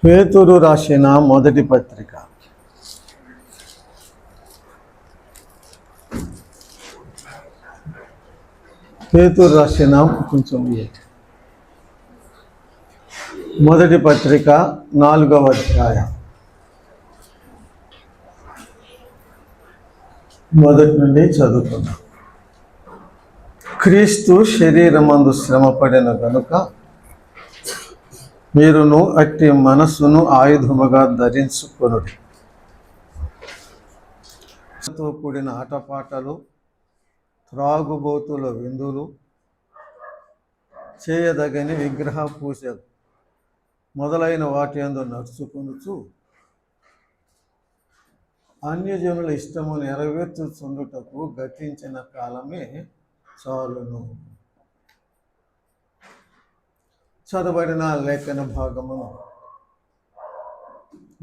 పేతురు రాసిన మొదటి పత్రిక. పేతురు రాసిన మొదటి పత్రిక 4వ అధ్యాయం మొదటి నుండి చదువుకుందాం. క్రీస్తు శరీరమందు శ్రమపడిన గనుక మీరును అట్టి మనస్సును ఆయుధముగా ధరించుకొనుడి. తో కూడిన ఆటపాటలు, త్రాగుబోతుల విందులు, చేయదగని విగ్రహ పూజలు మొదలైన వాటి యందు నడుచుకొనుచు అన్యజనుల ఇష్టము నెరవేర్చుచుండుటకు గతించిన కాలమే చాలును. చదవబడిన లేఖన భాగమును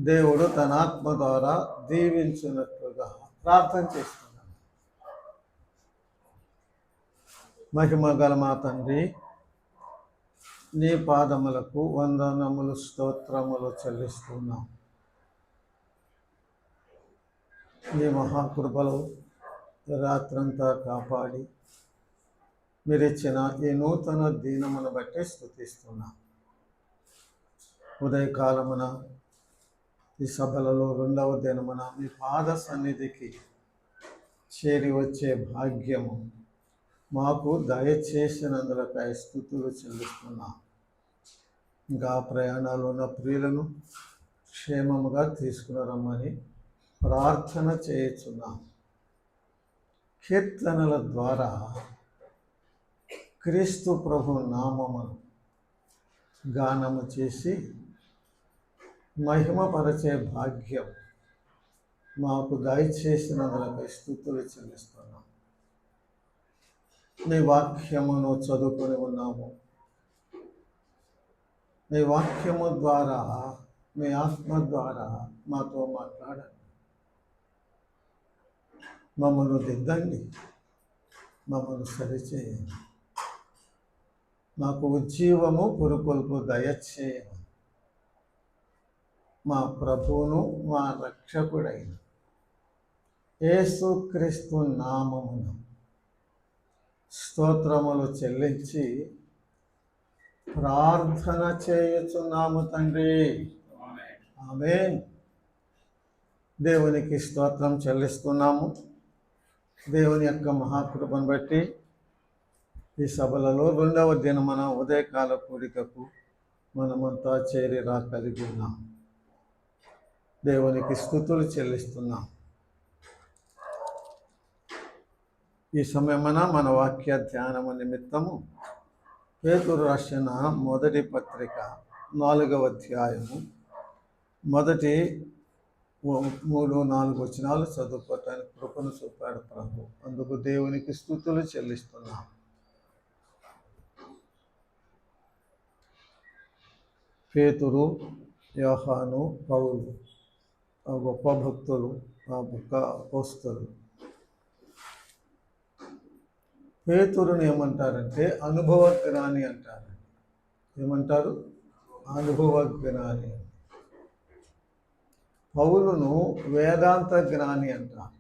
దేవుడు తన ఆత్మ ద్వారా దీవించినట్లుగా ప్రార్థన చేస్తున్నాను. మహిమ గల మా తండ్రి, నీ పాదములకు వందనములు, స్తోత్రములు చెల్లిస్తున్నాం. నీ మహాకృపలో రాత్రంతా కాపాడి మీరిచ్చిన ఈ నూతన దీనమును బట్టి స్తుతిస్తున్నాం. ఉదయకాలమున ఈ సభలలో 2వ దినమున మీ పాద సన్నిధికి చేరి వచ్చే భాగ్యము మాకు దయచేసినందులకై స్తుతులు చెల్లిస్తున్నాం. ఇంకా ప్రయాణాలు ఉన్న ప్రియులను క్షేమముగా తీసుకుని రమ్మని ప్రార్థన చేయుచున్నాం. కీర్తనల ద్వారా క్రీస్తు ప్రభు నామమును గానము చేసి మహిమపరచే భాగ్యం మాకు దయచేసినందులకై స్తుతులు చెల్లిస్తున్నాం. నీ వాక్యమును చదువుకొని ఉన్నాము. నీ వాక్యము ద్వారా, మీ ఆత్మ ద్వారా మాతో మాట్లాడండి. మమ్మల్ని దిద్దండి, మమ్మల్ని సరిచేయండి. మాకు ఉజ్జీవము పురుకొల్పు దయచేయండి. మా ప్రభువును మా రక్షకుడైన యేసుక్రీస్తు నామమున స్తోత్రములు చెల్లించి ప్రార్థన చేయుచున్నాము తండ్రి. ఆమేన్. దేవునికి స్తోత్రం చెల్లిస్తున్నాము. దేవుని యొక్క మహాకృపను బట్టి ఈ సభలలో 2వ దినమున ఉదయకాల కూడికకు మనమంతా చేరి కలిగి ఉన్నాం. దేవునికి స్తుతులు చెల్లిస్తున్నాం. ఈ సమయమున మన వాక్య ధ్యానము నిమిత్తము పేతురు రాసిన మొదటి పత్రిక 4వ అధ్యాయము మొదటి 3-4 వచనాలు చదువుకోవటానికి కృపను చూపాడు ప్రభు. అందుకు దేవునికి స్తుతులు చెల్లిస్తున్నాం. పేతురు, యోహాను, పౌలు ఆ గొప్ప భక్తులు, ఆ గొప్ప అపోస్తలులు. పేతురుని ఏమంటారంటే అనుభవ జ్ఞాని అంటారు. ఏమంటారు? అనుభవ జ్ఞాని. పౌలును వేదాంత జ్ఞాని అంటారు.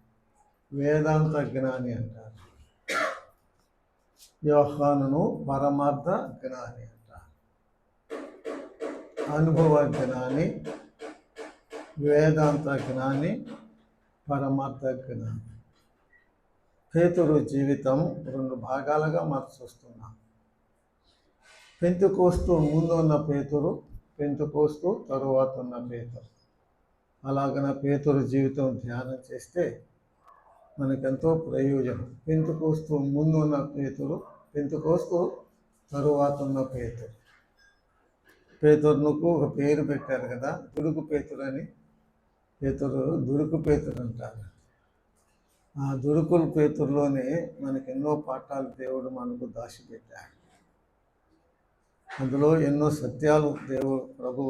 వేదాంత జ్ఞాని అంటారు. యోహానును పరమార్థ జ్ఞాని అంటారు. అనుభవ జ్ఞాని, వేదాంత జ్ఞాని, పరమార్థ జ్ఞాని. పేతురు జీవితం 2 భాగాలుగా మనం చూస్తున్నాం. పెంతెకోస్తు ముందు ఉన్న పేతురు, పెంతెకోస్తు తరువాత ఉన్న పేతురు. అలాగన పేతురు జీవితం ధ్యానం చేస్తే మనకెంతో ప్రయోజనం. పెంతెకోస్తు ముందు ఉన్న పేతురు, పెంతెకోస్తు తరువాత ఉన్న పేతురు. పేతురునకు ఒక పేరు పెట్టారు కదా, దుడుకు పేతురు అని. పేతురు దుడుకు పేతురు అంటారు. ఆ దుడుకుల పేతురులోనే మనకు ఎన్నో పాఠాలు దేవుడు మనకు దాచిపెట్టాడు. అందులో ఎన్నో సత్యాలు దేవుడు ప్రభు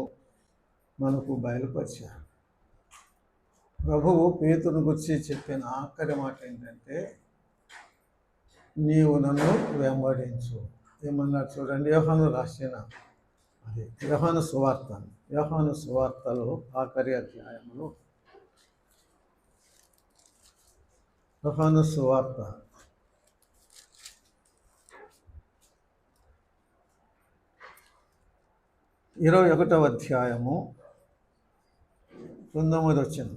మనకు బయలుపరిచాడు. ప్రభువు పేతురుని గురించి చెప్పిన ఆఖరి మాట ఏంటంటే, నీవు నన్ను వెంబడించు. ఏమన్నాడు చూడండి, యోహాను రాసిన అది యోహాను సువార్త యోహాను సువార్తలో ఆఖరి అధ్యాయంలో యోహాను సువార్త 21వ అధ్యాయము 9వ వచనం.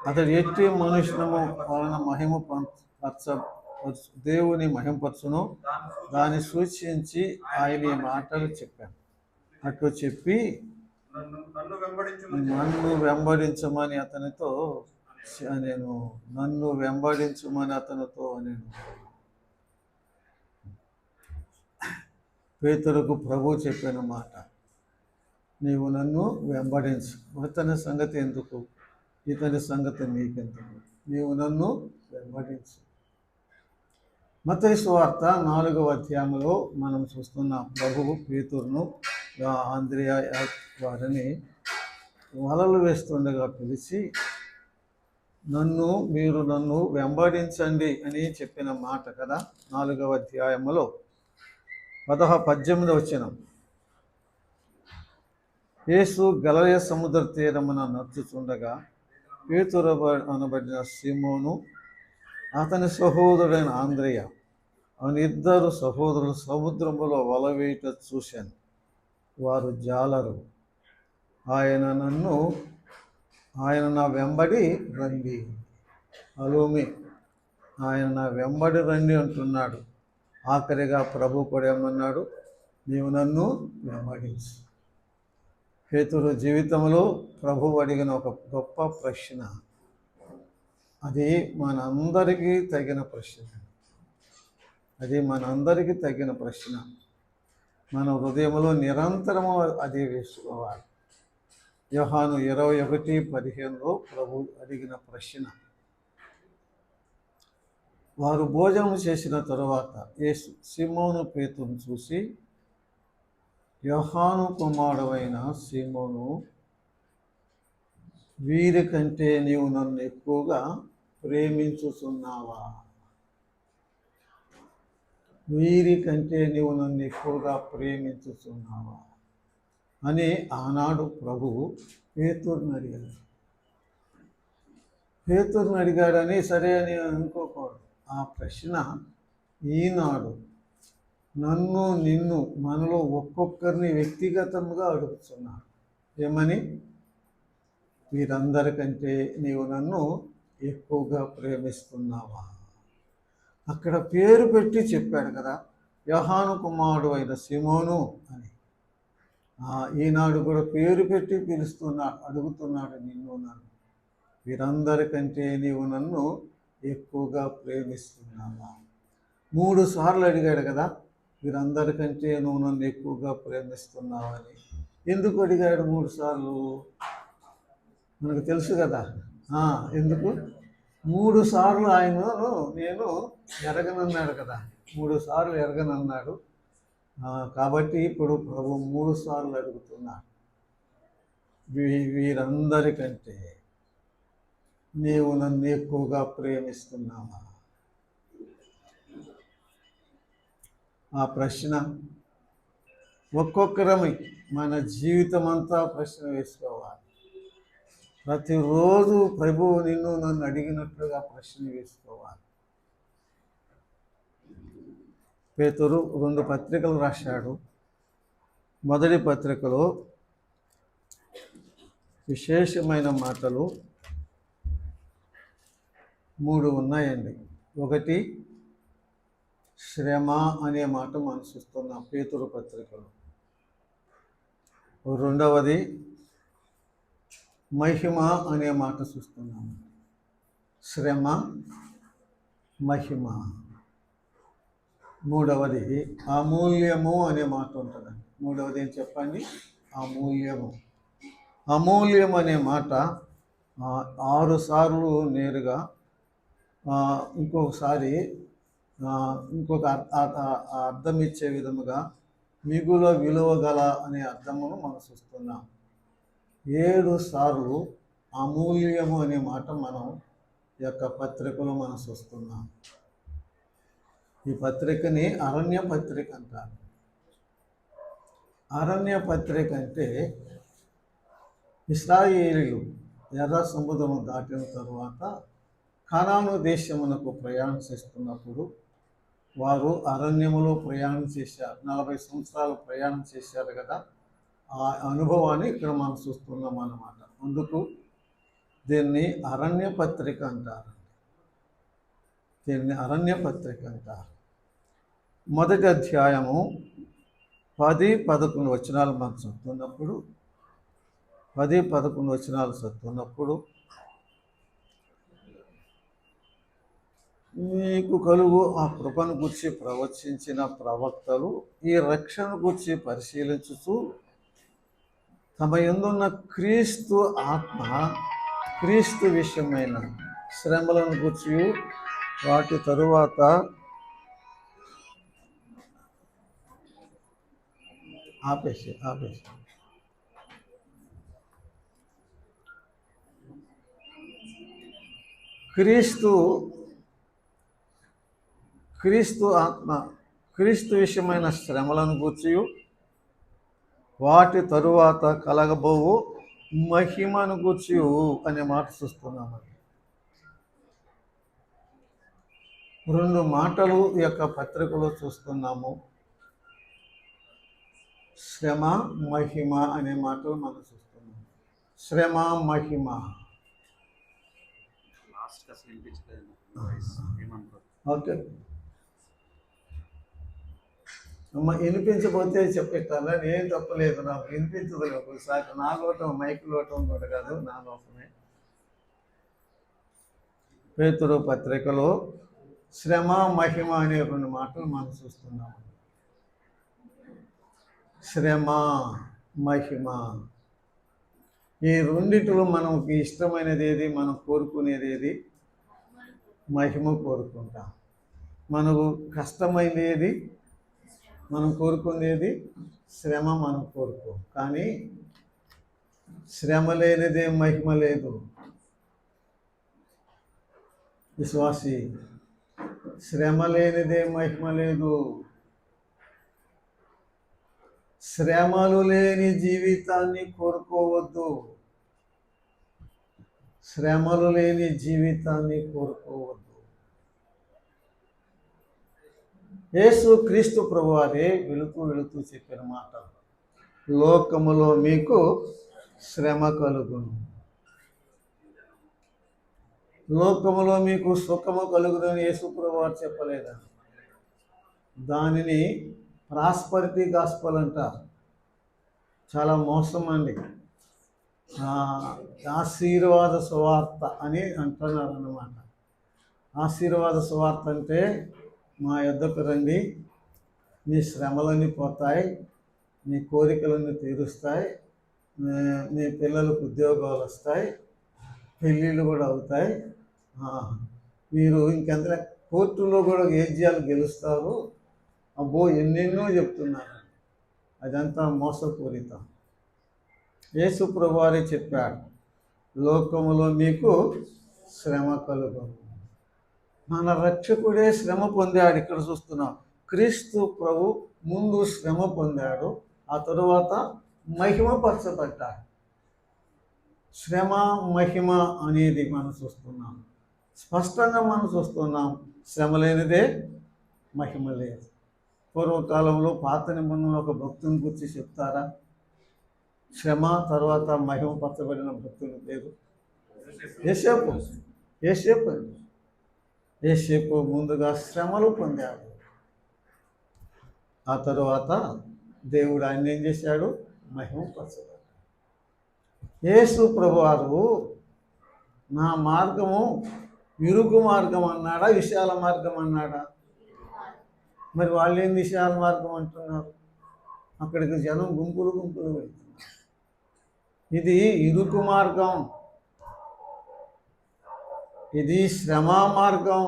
అతడు ఎట్టి మనుషులము వలన మహిమ దేవుని మహిమపరచును దాన్ని సూచించి ఆయన ఈ మాటలు చెప్పాను. అట్లు చెప్పి నన్ను వెంబడించమని అతనితో నేను పేతురుకు ప్రభు చెప్పిన మాట, నీవు నన్ను వెంబడించు. ఇతని సంగతి ఎందుకు, ఇతని సంగతి నీకెందుకు, నీవు నన్ను వెంబడించు. మత్తయి సువార్త 4వ అధ్యాయంలో మనం చూస్తున్న ప్రభువు పేతురును ఆంద్రియా వారిని వలలు వేస్తుండగా పిలిచి మీరు నన్ను వెంబడించండి అని చెప్పిన మాట కదా. 4వ అధ్యాయంలో 18వ వచనం. యేసు గలిలయ సముద్ర తీరమున నడుచుచుండగా పేతురు అనబడిన సీమోను అతని సహోదరుడైన ఆంద్రయ అని ఇద్దరు సహోదరులు సముద్రములో వల వేయుట చూశాను. వారు జాలరు. ఆయన నా వెంబడి రండి. అలోమి, ఆయన నా వెంబడి రండి అంటున్నాడు. ఆఖరిగా ప్రభు కూడా ఏమన్నాడు, నీవు నన్ను వెంబడించు. పేతురు జీవితంలో ప్రభు అడిగిన ఒక గొప్ప ప్రశ్న, అది మనందరికీ తగిన ప్రశ్న. మన హృదయంలో నిరంతరము అది వేసుకోవాలి. యోహాను 21:15లో ప్రభు అడిగిన ప్రశ్న. వారు భోజనం చేసిన తరువాత యేసు సీమోను పేతురును చూసి, యోహాను కుమారుడైన సీమోను, వీరికంటే నీవు నన్ను ఎక్కువగా ప్రేమించుచున్నావా? అని ఆనాడు ప్రభువు పేతురుని అడిగాడని సరే అని అనుకోకూడదు. ఆ ప్రశ్న ఈనాడు నిన్ను మనలో ఒక్కొక్కరిని వ్యక్తిగతంగా అడుగుతున్నాడు. ఏమని? వీరందరికంటే నీవు నన్ను ఎక్కువగా ప్రేమిస్తున్నావా? అక్కడ పేరు పెట్టి చెప్పాడు కదా, యోహాను కుమారుడు అయిన సీమోను అని. ఈనాడు కూడా పేరు పెట్టి అడుగుతున్నాడు నిన్ను నన్ను. వీరందరికంటే నీవు నన్ను ఎక్కువగా ప్రేమిస్తున్నావా? 3 సార్లు అడిగాడు కదా, వీరందరికంటే నువ్వు నన్ను ఎక్కువగా ప్రేమిస్తున్నావని. ఎందుకు అడిగాడు 3 సార్లు? మనకు తెలుసు కదా. ఎందుకు 3 సార్లు ఆయనను నేను ఎరగనన్నాడు కదా. 3 సార్లు ఎరగనన్నాడు కాబట్టి ఇప్పుడు ప్రభు 3 సార్లు అడుగుతున్నాడు, వీరందరికంటే నీవు నన్ను ఎక్కువగా ప్రేమిస్తున్నావా? ఆ ప్రశ్న ఒక్కొక్కరమి మన జీవితం అంతా ప్రశ్న వేసుకోవాలి. ప్రతిరోజు ప్రభువు నన్ను అడిగినట్లుగా ప్రశ్న వేసుకోవాలి. పేతురు 2 పత్రికలు రాశాడు. మొదటి పత్రికలో విశేషమైన మాటలు 3 ఉన్నాయండి. 1 శ్రమ అనే మాట మనం చూస్తున్నాం పేతురు పత్రికలో. 2వది మహిమ అనే మాట చూస్తున్నాము. శ్రమ, మహిమ. 3వది అమూల్యము అనే మాట ఉంటుందండి. 3వది ఏం చెప్పండి? అమూల్యం అనే మాట 6 సార్లు నేరుగా, ఇంకొకసారి ఇంకొక అర్థం ఇచ్చే విధముగా మిగుల విలువ గల అనే అర్థమును మనం చూస్తున్నాం. 7 సార్లు అమూల్యము అనే మాట మనం యొక్క పత్రికలో మనం చూస్తున్నాం. ఈ పత్రికని అరణ్య పత్రిక అంటారు. అరణ్య పత్రిక అంటే ఇశ్రాయేలీయులు ఎర్ర సముద్రం దాటిన తరువాత కనాను దేశమునకు ప్రయాణం చేస్తున్నప్పుడు వారు అరణ్యములో ప్రయాణం చేశారు. 40 సంవత్సరాలు ప్రయాణం చేశారు కదా, ఆ అనుభవాన్ని ఇక్కడ మనం చూస్తున్నాం అన్నమాట. అందుకు దీన్ని అరణ్య పత్రిక అంటారు. మొదటి అధ్యాయము 10-11 వచనాలు మనం చదువుతున్నప్పుడు 10-11 వచనాలు చదువుతున్నప్పుడు మీకు కలుగు ఆ కృపను గురించి ప్రవచించిన ప్రవక్తలు ఈ రక్షణ గురించి పరిశీలించుతూ తమ యందున్న క్రీస్తు ఆత్మ క్రీస్తు విషయమైన శ్రమలను గురించి వాటి తరువాత ఆపేసి క్రీస్తు ఆత్మ క్రీస్తు విషయమైన శ్రమలను గూర్చి వాటి తరువాత కలగబోవు మహిమను గూర్చి అనే మాట చూస్తున్నాము. 2 మాటలు ఈ యొక్క పత్రికలో చూస్తున్నాము. శ్రమ, మహిమ అనే మాటలు మనం చూస్తున్నాము. శ్రమ, మహిమ. ఓకే, వినిపించబోతే చెప్పేస్తాను, ఏం తప్పలేదు, నాకు వినిపించదు. ఒకసారి నా లోటం మైక్ లోటం కూడా కాదు, నా లోపమే. పేతురు పత్రికలో శ్రమ, మహిమ అనే 2 మాటలు మనం చూస్తున్నాము. శ్రమ, మహిమ, ఈ రెండిటిలో మనకి ఇష్టమైనది ఏది, మనం కోరుకునేది ఏది? మహిమ కోరుకుంటాం. మనకు కష్టమైనది ఏది? మనం కోరుకునేది శ్రమ. మనం కోరుకోం. కానీ శ్రమ లేనిదే మహిమ లేదు. విశ్వాసి, శ్రమ లేనిదే మహిమ లేదు. శ్రమలు లేని జీవితాన్ని కోరుకోవద్దు. శ్రమలు లేని జీవితాన్ని కోరుకోవద్దు. యేసు క్రీస్తు ప్రభువారే వెళుతూ చెప్పిన మాట, లోకములో మీకు శ్రమ కలుగును, లోకములో మీకు సుఖము కలుగుదని యేసు ప్రభువారు చెప్పలేదా? దానిని ప్రాస్పరిటీ గాస్పల్ అంటారు. చాలా మోసం అండి. ఆశీర్వాద సువార్త అని అంటున్నారు అన్నమాట. ఆశీర్వాద సువార్త అంటే, మా యొద్దకు రండి, మీ శ్రమలన్నీ పోతాయి, మీ కోరికలన్నీ తీరుస్తాయి, మీ పిల్లలకు ఉద్యోగాలు వస్తాయి, పెళ్ళిళ్ళు కూడా అవుతాయి, మీరు ఇంకెంత కోర్టులో కూడా ఏజ్యాలు గెలుస్తారు, అబ్బో ఎన్నెన్నో చెప్తున్నారు. అదంతా మోసపూరితం. యేసు ప్రభువారే చెప్పాడు, లోకములో మీకు శ్రమ కలుగును. మన రక్షకుడే శ్రమ పొందాడు. ఇక్కడ చూస్తున్నాం, క్రీస్తు ప్రభు ముందు శ్రమ పొందాడు, ఆ తరువాత మహిమపరచబడ్డాడు. శ్రమ, మహిమ అనేది మనం చూస్తున్నాం. స్పష్టంగా మనం చూస్తున్నాం, శ్రమ లేనిదే మహిమ లేదు. పూర్వకాలంలో పాత నిబంధనలో ఒక భక్తుని గురించి చెప్తారా? శ్రమ తర్వాత మహిమపరచబడిన భక్తుని పేరు యేసేపు ముందుగా శ్రమలు పొందాడు. ఆ తరువాత దేవుడు ఆయన ఏం చేశాడు? మహిమపరచబడ్డాడు. యేసు ప్రభువారు నా మార్గము ఇరుకు మార్గం అన్నాడా, విశాల మార్గం అన్నాడా? మరి వాళ్ళు ఏం విశాల మార్గం అంటున్నారు? అక్కడికి జనం గుంపులు వెళ్తున్నారు. ఇది ఇరుకు మార్గం, ఇది శ్రమ మార్గం,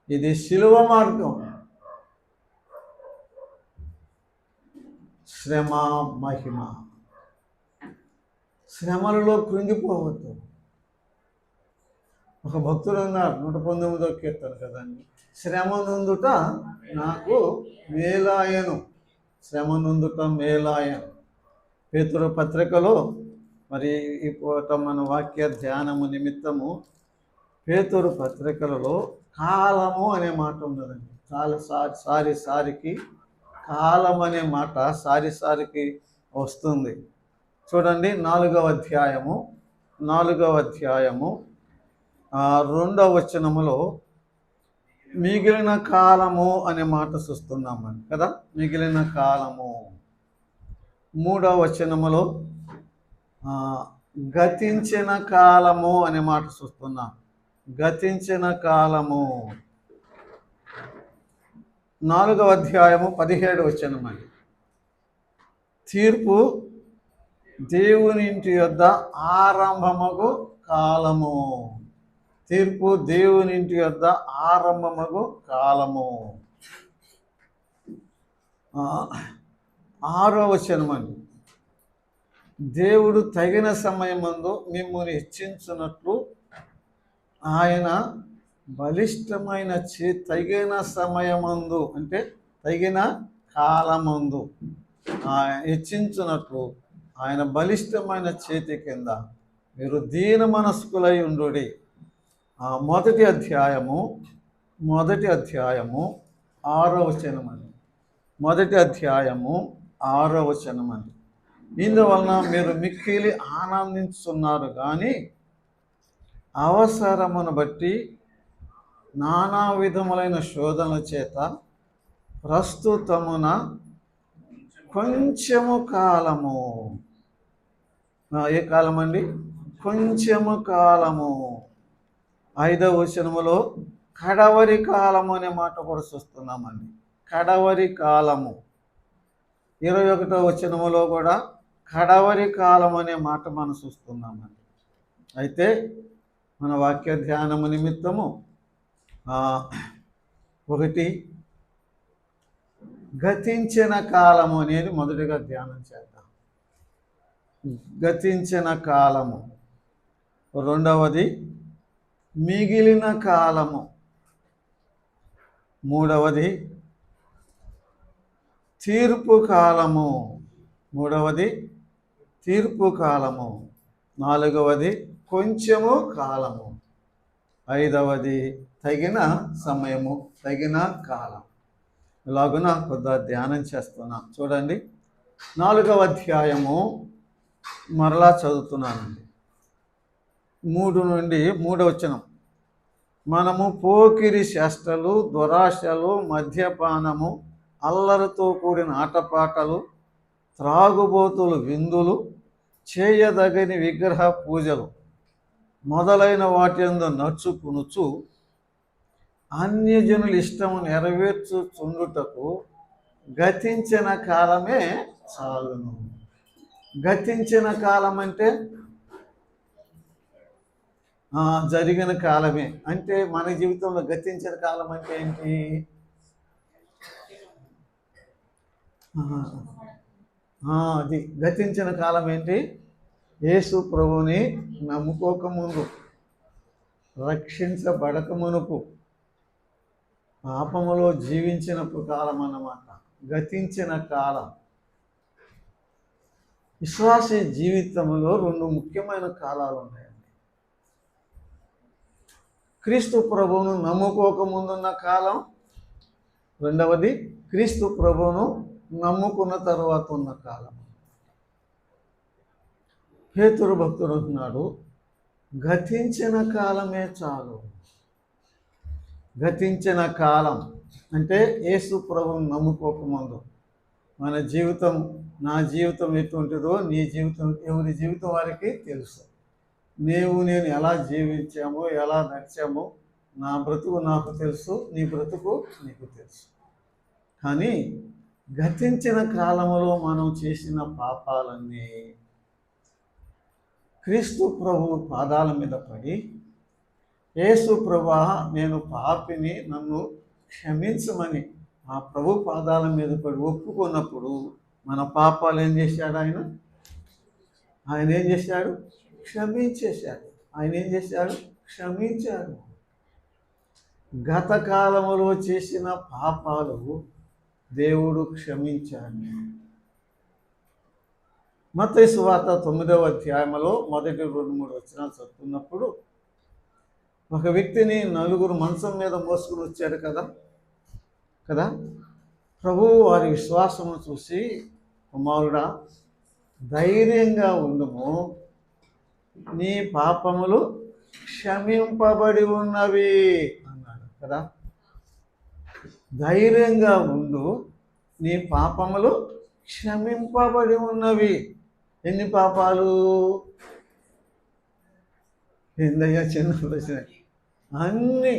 ఇది శిలువ మార్గం. శ్రమ, మహిమ. శ్రమలలో కృంగిపోవద్దు. ఒక భక్తుడు అన్నారు 119వ కీర్తన కదండి, శ్రమ నొందుట నాకు మేలాయను, శ్రమ నొందుట మేలాయను. పేతురు పత్రికలో మరి ఈ పూట మన వాక్య ధ్యానము నిమిత్తము పేతురు పత్రికలలో కాలము అనే మాట ఉన్నదండి. చాలా సారికి కాలం అనే మాట సారికి వస్తుంది. చూడండి 4వ అధ్యాయము 2వ వచనములో మిగిలిన కాలము అనే మాట చూస్తున్నామండి కదా. మిగిలిన కాలము 3వ వచనములో గతించిన కాలము అనే మాట చూస్తున్నాం. గతించిన కాలము 4వ అధ్యాయము 17వ వచనం అండి. తీర్పు దేవుని ఇంటి యొద్ద ఆరంభమగు కాలము. తీర్పు దేవుని ఇంటి యొద్ద ఆరంభమగు కాలము. 6వ వచనం అండి. దేవుడు తగిన సమయమందు మిమ్మల్ని హెచ్చించున్నట్లు ఆయన బలిష్టమైన తగిన సమయమందు అంటే తగిన కాలమందు హెచ్చించున్నట్లు ఆయన బలిష్టమైన చేతి కింద మీరు దీన మనస్కులై ఉండు. మొదటి అధ్యాయము 6వ వచనం అండి. మొదటి అధ్యాయము 6వ వచనం అండి. ఇందువలన మీరు మిక్కిలి ఆనందించుతున్నారు కానీ అవసరమును బట్టి నానా విధములైన శోధనల చేత ప్రస్తుతమున కొంచెము కాలము. ఏ కాలం అండి? కొంచెము కాలము. 5వ వచనములో కడవరి కాలము అనే మాట కూడా చూస్తున్నామండి. కడవరి కాలము. 21వ వచనములో కూడా కడవరి కాలం అనే మాట మనం చూస్తున్నామండి. అయితే మన వాక్య ధ్యానము నిమిత్తము ఒకటి గతించిన కాలము అనేది మొదటిగా ధ్యానం చేద్దాం. గతించిన కాలము. రెండవది మిగిలిన కాలము. మూడవది తీర్పు కాలము. నాలుగవది కొంచెము కాలము. 5వది తగిన సమయము, తగిన కాలం. ఇలాగున కొద్దిగా ధ్యానం చేస్తున్నాం. చూడండి 4వ అధ్యాయము మరలా చదువుతున్నానండి. 3 నుండి 3వ వచనం. మనము పోకిరి చేష్టలు, దురాశలు, మద్యపానము, అల్లరితో కూడిన ఆటపాటలు, త్రాగుబోతులు విందులు, చేయదగని విగ్రహ పూజలు మొదలైన వాటి యందు నడుచుకునుచు అన్యజనుల ఇష్టము నెరవేర్చుచుండుటకు గతించిన కాలమే చాలును. గతించిన కాలం అంటే జరిగిన కాలమే. అంటే మన జీవితంలో గతించిన కాలం అంటే ఏంటి? అది గతించిన కాలం ఏంటి? యేసు ప్రభువుని నమ్ముకోకముందు, రక్షించబడక మునుపు, పాపములో జీవించినప్పుడు కాలం అన్నమాట గతించిన కాలం. విశ్వాసీ జీవితంలో 2 ముఖ్యమైన కాలాలు ఉన్నాయండి. క్రీస్తు ప్రభువును నమ్ముకోకముందున్న కాలం, రెండవది క్రీస్తు ప్రభువును నమ్ముకున్న తర్వాత ఉన్న కాలం. పేతురు భక్తుడు అంటున్నాడు, గతించిన కాలమే చాలు. గతించిన కాలం అంటే యేసు ప్రభువును నమ్ముకోకముందు మన జీవితం, నా జీవితం ఎటువంటిదో నీ జీవితం, ఎవరి జీవితం వారికి తెలుసు. నేను ఎలా జీవించామో, ఎలా నడిచామో నా బ్రతుకు నాకు తెలుసు, నీ బ్రతుకు నీకు తెలుసు. కానీ గతించిన కాలంలో మనం చేసిన పాపాలన్నీ క్రీస్తు ప్రభు పాదాల మీద పడి, యేసు ప్రభువా నేను పాపిని, నన్ను క్షమించమని ఆ ప్రభు పాదాల మీద పడి ఒప్పుకున్నప్పుడు మన పాపాలు ఏం చేశాడు? ఆయన ఏం చేశాడు? క్షమించేశాడు. ఆయన ఏం చేశాడు? క్షమించాడు. గత కాలములో చేసిన పాపాలు దేవుడు క్షమించాడు. మత్తయి సువార్త 9వ అధ్యాయంలో మొదటి 2-3 వచనాలు చదువుతున్నప్పుడు ఒక వ్యక్తిని నలుగురు మంచం మీద మోసుకుని వచ్చాడు కదా. ప్రభువు వారి విశ్వాసము చూసి, కుమారుడా ధైర్యంగా ఉండుము, నీ పాపములు క్షమింపబడి ఉన్నవి అన్నాడు కదా. ధైర్యంగా ఉండు, నీ పాపములు క్షమింపబడి ఉన్నవి. ఎన్ని పాపాలు? ఏందయ్యా చిన్న ప్రశ్న. అన్నీ.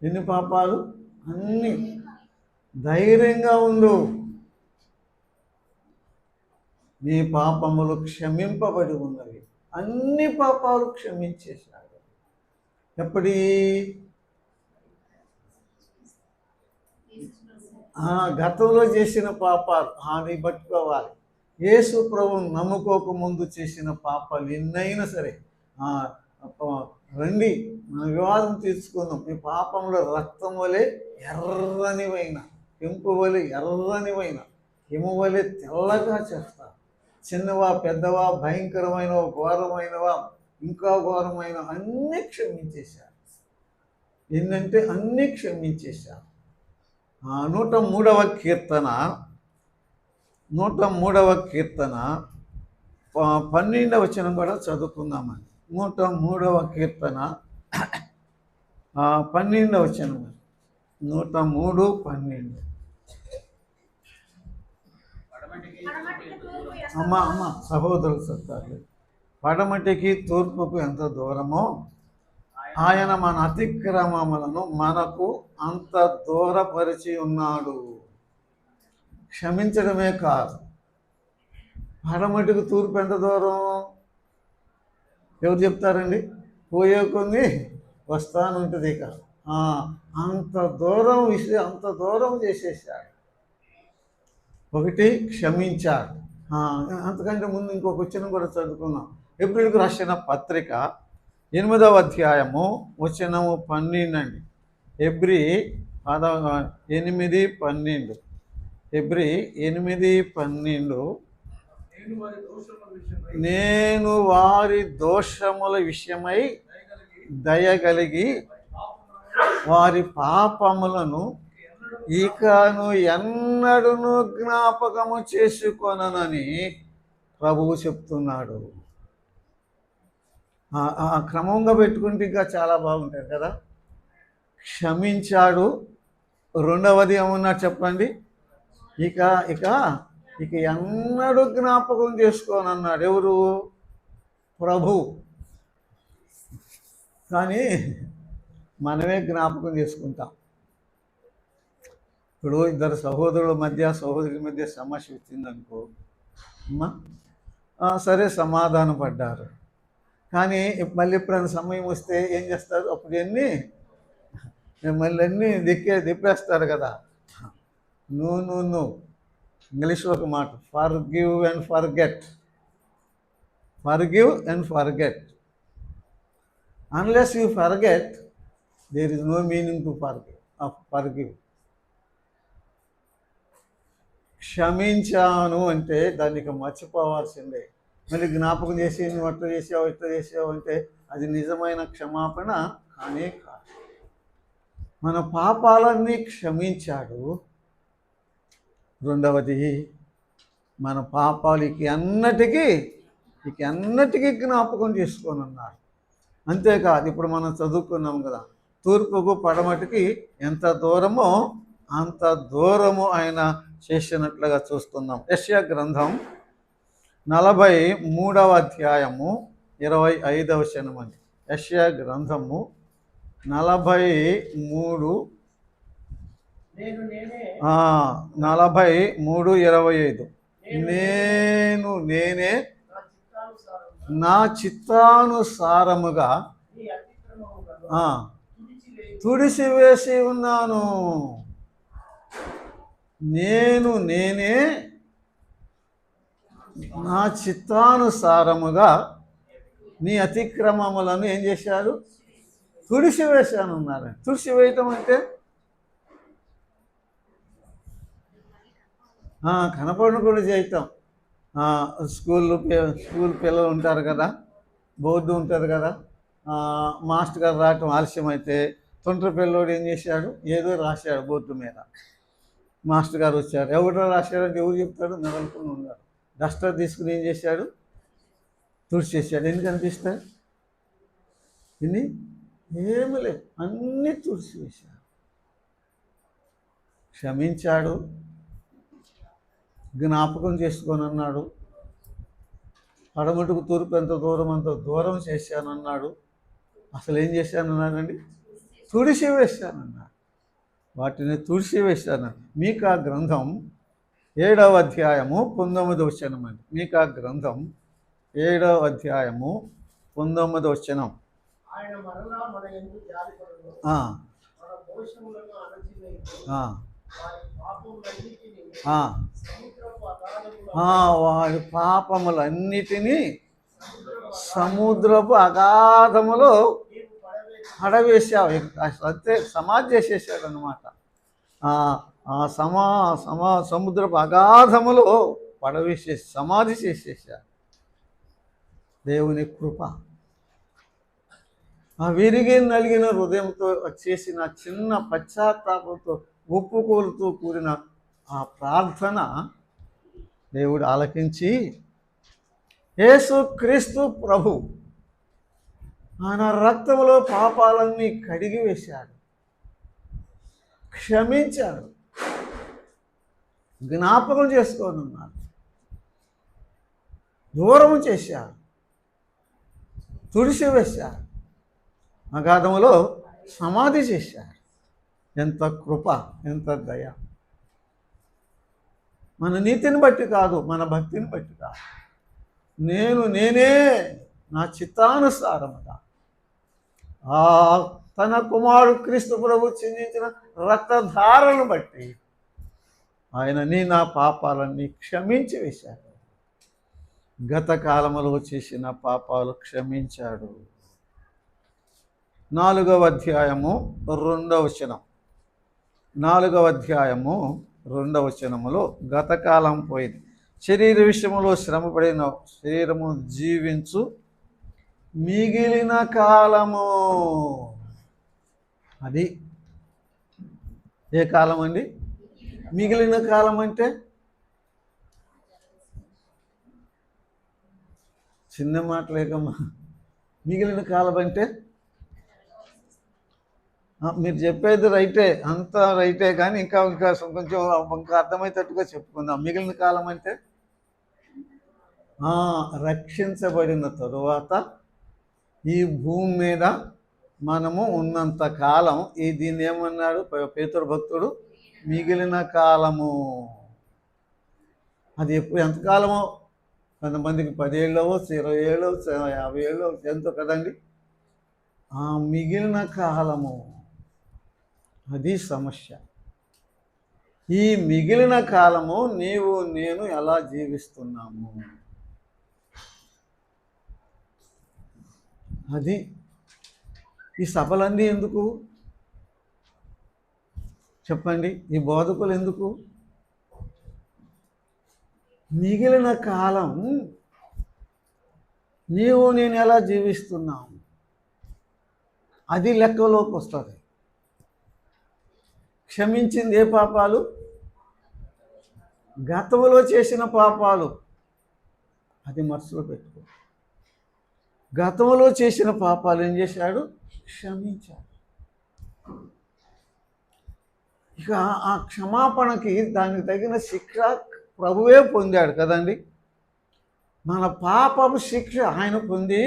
ఎన్ని పాపాలు? అన్నీ. ధైర్యంగా ఉండు, నీ పాపములు క్షమింపబడి ఉన్నవి. అన్ని పాపాలు క్షమించేశాడు. ఎప్పటి? గతంలో చేసిన పాపాలు హాని పట్టుకోవాలి. యేసు ప్రభువును నమ్ముకోక ముందు చేసిన పాపాలు ఎన్నైనా సరే రండి మన వివాదం తీర్చుకుందాం. ఈ పాపంలో రక్తం వలె ఎర్రనివైన, పెంపు వలె ఎర్రనివైన, హిమ వలె తెల్లగా చేస్తా. చిన్నవా పెద్దవా, భయంకరమైనవా, ఘోరమైనవా, ఇంకా ఘోరమైన అన్నీ క్షమించేశారు. ఏంటంటే అన్నీ క్షమించేశారు. 103వ కీర్తన 12వ వచనం కూడా చదువుకుందామని. 103వ కీర్తన 12వ వచనం. 103:12. అమ్మ సహోదరులు సత్తారు. పడమటికి తూర్పుకు ఎంత దూరమో ఆయన మన అతిక్రమములను మనకు అంత దూరపరిచి ఉన్నాడు. క్షమించడమే కాదు, పడమటికి తూర్పు ఎంత దూరం? ఎవరు చెప్తారండి? పోయే కొన్ని వస్తానుంటుంది. ఇక అంత దూరం చేసేసాడు. ఒకటి క్షమించాడు. అంతకంటే ముందు ఇంకొక వచనం కూడా చదువుకున్నాం. హెబ్రీయులకు రాసిన పత్రిక 8వ అధ్యాయము వచనము 12 అండి. హెబ్రీ 8:12. హెబ్రీ 8:12. నేను వారి దోషముల విషయమై దయగలిగి వారి పాపములను ఇకను ఎన్నడూను జ్ఞాపకము చేసుకొననని ప్రభువు చెప్తున్నాడు. క్రమంగా పెట్టుకుంటే ఇంకా చాలా బాగుంటుంది కదా. క్షమించాడు. రెండవది ఏమన్నా చెప్పండి? ఇక ఎన్నడూ జ్ఞాపకం చేసుకోనన్నాడు. ఎవరు? ప్రభు. కానీ మనమే జ్ఞాపకం చేసుకుంటాం. ఇప్పుడు ఇద్దరు సహోదరుల మధ్య సమస్య వచ్చిందనుకో, అమ్మా సరే సమాధానం పడ్డారు. కానీ మళ్ళీ ఎప్పుడైనా సమయం వస్తే ఏం చేస్తారు? అప్పుడు మళ్ళీ అన్నీ దిప్పేస్తారు కదా. నో ఇంగ్లీష్లో ఒక మాట, forgive and forget. Unless you forget, there is no meaning to forgive. క్షమించాను అంటే దాన్ని ఇక మర్చిపోవాల్సిందే. మళ్ళీ జ్ఞాపకం చేసి నువ్వు అట్లా చేసావు అంటే అది నిజమైన క్షమాపణ కానే కాదు. మన పాపాలన్నీ క్షమించాడు. రెండవది, మన పాపాలు ఇక అన్నటికీ జ్ఞాపకం చేసుకొని ఉన్నారు. అంతేకాదు, ఇప్పుడు మనం చదువుకున్నాం కదా, తూర్పుకు పడమటికి ఎంత దూరమో అంత దూరము ఆయన చేసినట్లుగా చూస్తున్నాం. యెషయా గ్రంథం 43వ అధ్యాయము 25వ వచనం అండి. యెషయా గ్రంథము 43:25. నేనే నా చిత్తానుసారముగా తుడిసివేసి ఉన్నాను. నేనే నా చిత్తానుసారముగా నీ అతిక్రమములను ఏం చేశాడు? తుడిసివేశానన్నారు. తుడిసివేయటం అంటే కనపడను కూడా చేయటం. స్కూల్ పిల్లలు ఉంటారు కదా, బోర్డు ఉంటుంది కదా, మాస్టర్ గారు రావటం ఆలస్యం అయితే తొంటరి పిల్లోడు ఏం చేశాడు, ఏదో రాశాడు బోర్డు మీద. మాస్టర్ గారు వచ్చారు, ఎవడో రాశాడంటే ఎవరు చెప్తాడు, మెదలుకొని ఉన్నారు. డస్టర్ తీసుకుని ఏం చేశాడు, తుడిచేసాడు. ఎందుకు అనిపిస్తాయి ఇన్ని? ఏమి లేదు, అన్నీ తుడిచివేశాడు. క్షమించాడు, జ్ఞాపకం చేసుకొని అన్నాడు, పడమటుకు తూర్పు ఎంత దూరం అంత దూరం చేశానన్నాడు. అసలు ఏం చేశానన్నాడండి, తుడిచివేశానన్నాడు. వాటిని తుడిచివేశాను. మీకా గ్రంథం 7వ అధ్యాయము 19వ వచనం అండి. మీకా గ్రంథం 7వ అధ్యాయము 19వ వచనం. వాడి పాపములన్నిటినీ సముద్రపు అగాధములో పడవేశావు. అంతే, సమాధి చేసేసాడు అనమాట. సముద్రపు అగాధములో పడవేసేసి సమాధి చేసేసాడు. దేవుని కృప. విరిగి నలిగిన హృదయంతో చేసిన చిన్న పశ్చాత్తాపంతో ఒప్పుకోలుతో కూడిన ఆ ప్రార్థన దేవుడు ఆలకించి యేసు క్రీస్తు ప్రభు ఆయన రక్తంలో పాపాలన్నీ కడిగి వేశాడు, క్షమించాడు, జ్ఞాపకం చేసుకొని ఉన్నాడు, దూరం చేశాడు, తుడిసివేశాడు, అగాధములో సమాధి చేశాడు. ఎంత కృప, ఎంత దయ! మన నీతిని బట్టి కాదు, మన భక్తిని బట్టి కాదు. నేనే నా చిత్తానుసారముగా తన కుమారుడు క్రీస్తు ప్రభు చిందించిన రక్తధారను బట్టి ఆయన నా పాపాలన్నీ క్షమించి వేశాడు. గత కాలములో చేసిన పాపాలు క్షమించాడు. 4వ అధ్యాయము 2వ వచనం. 4వ అధ్యాయము 2వ వచనములో గతకాలం పోయింది, శరీర విషయములో శ్రమపడిన శరీరము జీవించు మిగిలిన కాలము. అది ఏ కాలం అండి? మిగిలిన కాలం అంటే చిన్న మాట లేకమ్మా. మిగిలిన కాలం అంటే మీరు చెప్పేది రైటే, అంతా రైటే, కానీ ఇంకా కొంచెం అర్థమయ్యేటట్టుగా చెప్పుకుందాం. మిగిలిన కాలం అంటే రక్షించబడిన తరువాత ఈ భూమి మీద మనము ఉన్నంత కాలం దీన్ని ఏమన్నాడు పేతురు భక్తుడు? మిగిలిన కాలము. అది ఎప్పుడు ఎంతకాలమో, కొంతమందికి 10 ఏళ్ళవో 20 ఏళ్ళు 50 ఏళ్ళు ఎంతో కదండి. మిగిలిన కాలము, అది సమస్య. ఈ మిగిలిన కాలము నీవు నేను ఎలా జీవిస్తున్నాము, అది. ఈ సభలన్నీ ఎందుకు చెప్పండి? ఈ బోధకులు ఎందుకు? మిగిలిన కాలం నీవు నేను ఎలా జీవిస్తున్నాము, అది లెక్కలోకి వస్తుంది. క్షమించింది ఏ పాపాలు? గతంలో చేసిన పాపాలు. అది మనసులో పెట్టుకో. గతంలో చేసిన పాపాలు ఏం చేశాడు? క్షమించాడు. ఇక ఆ క్షమాపణకి దానికి తగిన శిక్ష ప్రభువే పొందాడు కదండి. మన పాపపు శిక్ష ఆయన పొంది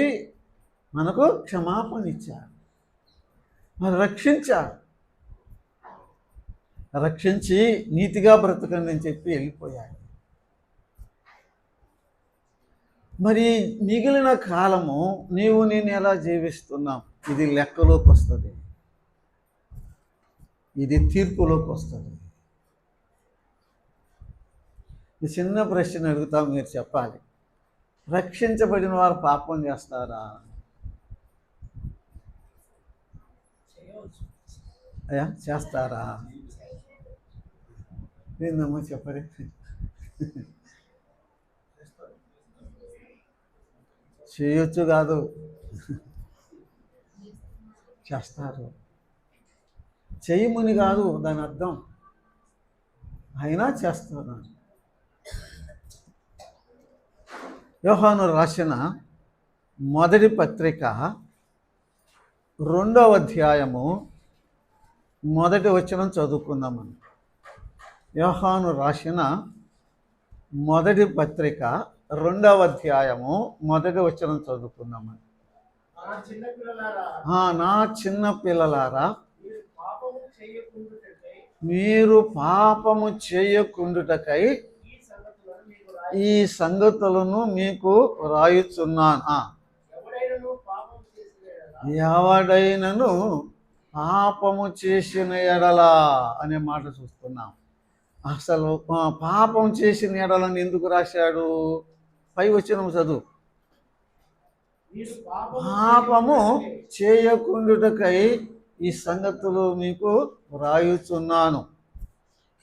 మనకు క్షమాపణ ఇచ్చాడు, మరి రక్షించాడు. రక్షించి నీతిగా బ్రతకండి అని చెప్పి వెళ్ళిపోయాడు. మరి మిగిలిన కాలము నీవు నేను ఎలా జీవిస్తున్నాం, ఇది లెక్కలోకి వస్తుంది, ఇది తీర్పులోకి వస్తుంది. ఈ చిన్న ప్రశ్న అడుగుతాం, మీరు చెప్పాలి. రక్షించబడిన వారు పాపం చేస్తారా? అయ్యా చేస్తారా? ఏందమ్మా చెప్పరే. చేయొచ్చు కాదు, చేస్తారు. చేయమని కాదు దాని అర్థం, అయినా చేస్తారు. యోహాను రాసిన మొదటి పత్రిక 2వ అధ్యాయము మొదటి వచనం చదువుకుందామని. యోహాను రాసిన మొదటి పత్రిక 2వ అధ్యాయము మొదటి వచనం చదువుకుందామని. నా చిన్న పిల్లలారా, మీరు పాపము చేయకుండుటకై ఈ సంగతులను మీకు రాయుచున్నాను. ఎవడైనను పాపము చేసిన ఎడలా అనే మాట చూస్తున్నాం. అసలు పాపం చేసిన ఎడలని ఎందుకు రాశాడు? పై వచనం చదువు. పాపము చేయకుండుటకై ఈ సంగతులు మీకు రాయుచున్నాను.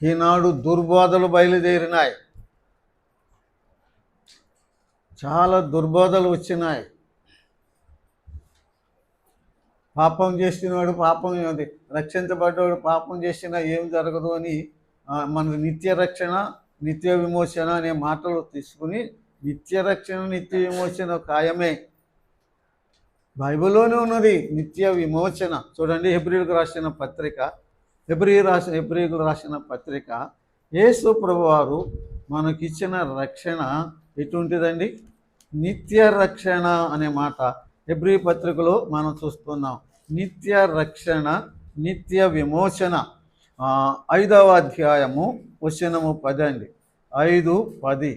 ఈనాడు దుర్బోధలు బయలుదేరినాయి, చాలా దుర్బోధలు వచ్చినాయి. పాపం చేసినవాడు పాపం రక్షించబడ్డవాడు పాపం చేసినా ఏం జరగదు అని మనకు నిత్య రక్షణ నిత్య విమోచన అనే మాటలు తీసుకుని నిత్య రక్షణ నిత్య విమోచన ఖాయమే, బైబిల్లోనే ఉన్నది నిత్య విమోచన. చూడండి, హెబ్రీయులకు రాసిన పత్రిక, హెబ్రీయులకు రాసిన పత్రిక, యేసు ప్రభువారు మనకిచ్చిన రక్షణ ఎటువంటిదండి? నిత్య రక్షణ అనే మాట హెబ్రీ పత్రికలో మనం చూస్తున్నాం. నిత్య రక్షణ నిత్య విమోచన. 5వ అధ్యాయము వచనము 10 అండి. 5:10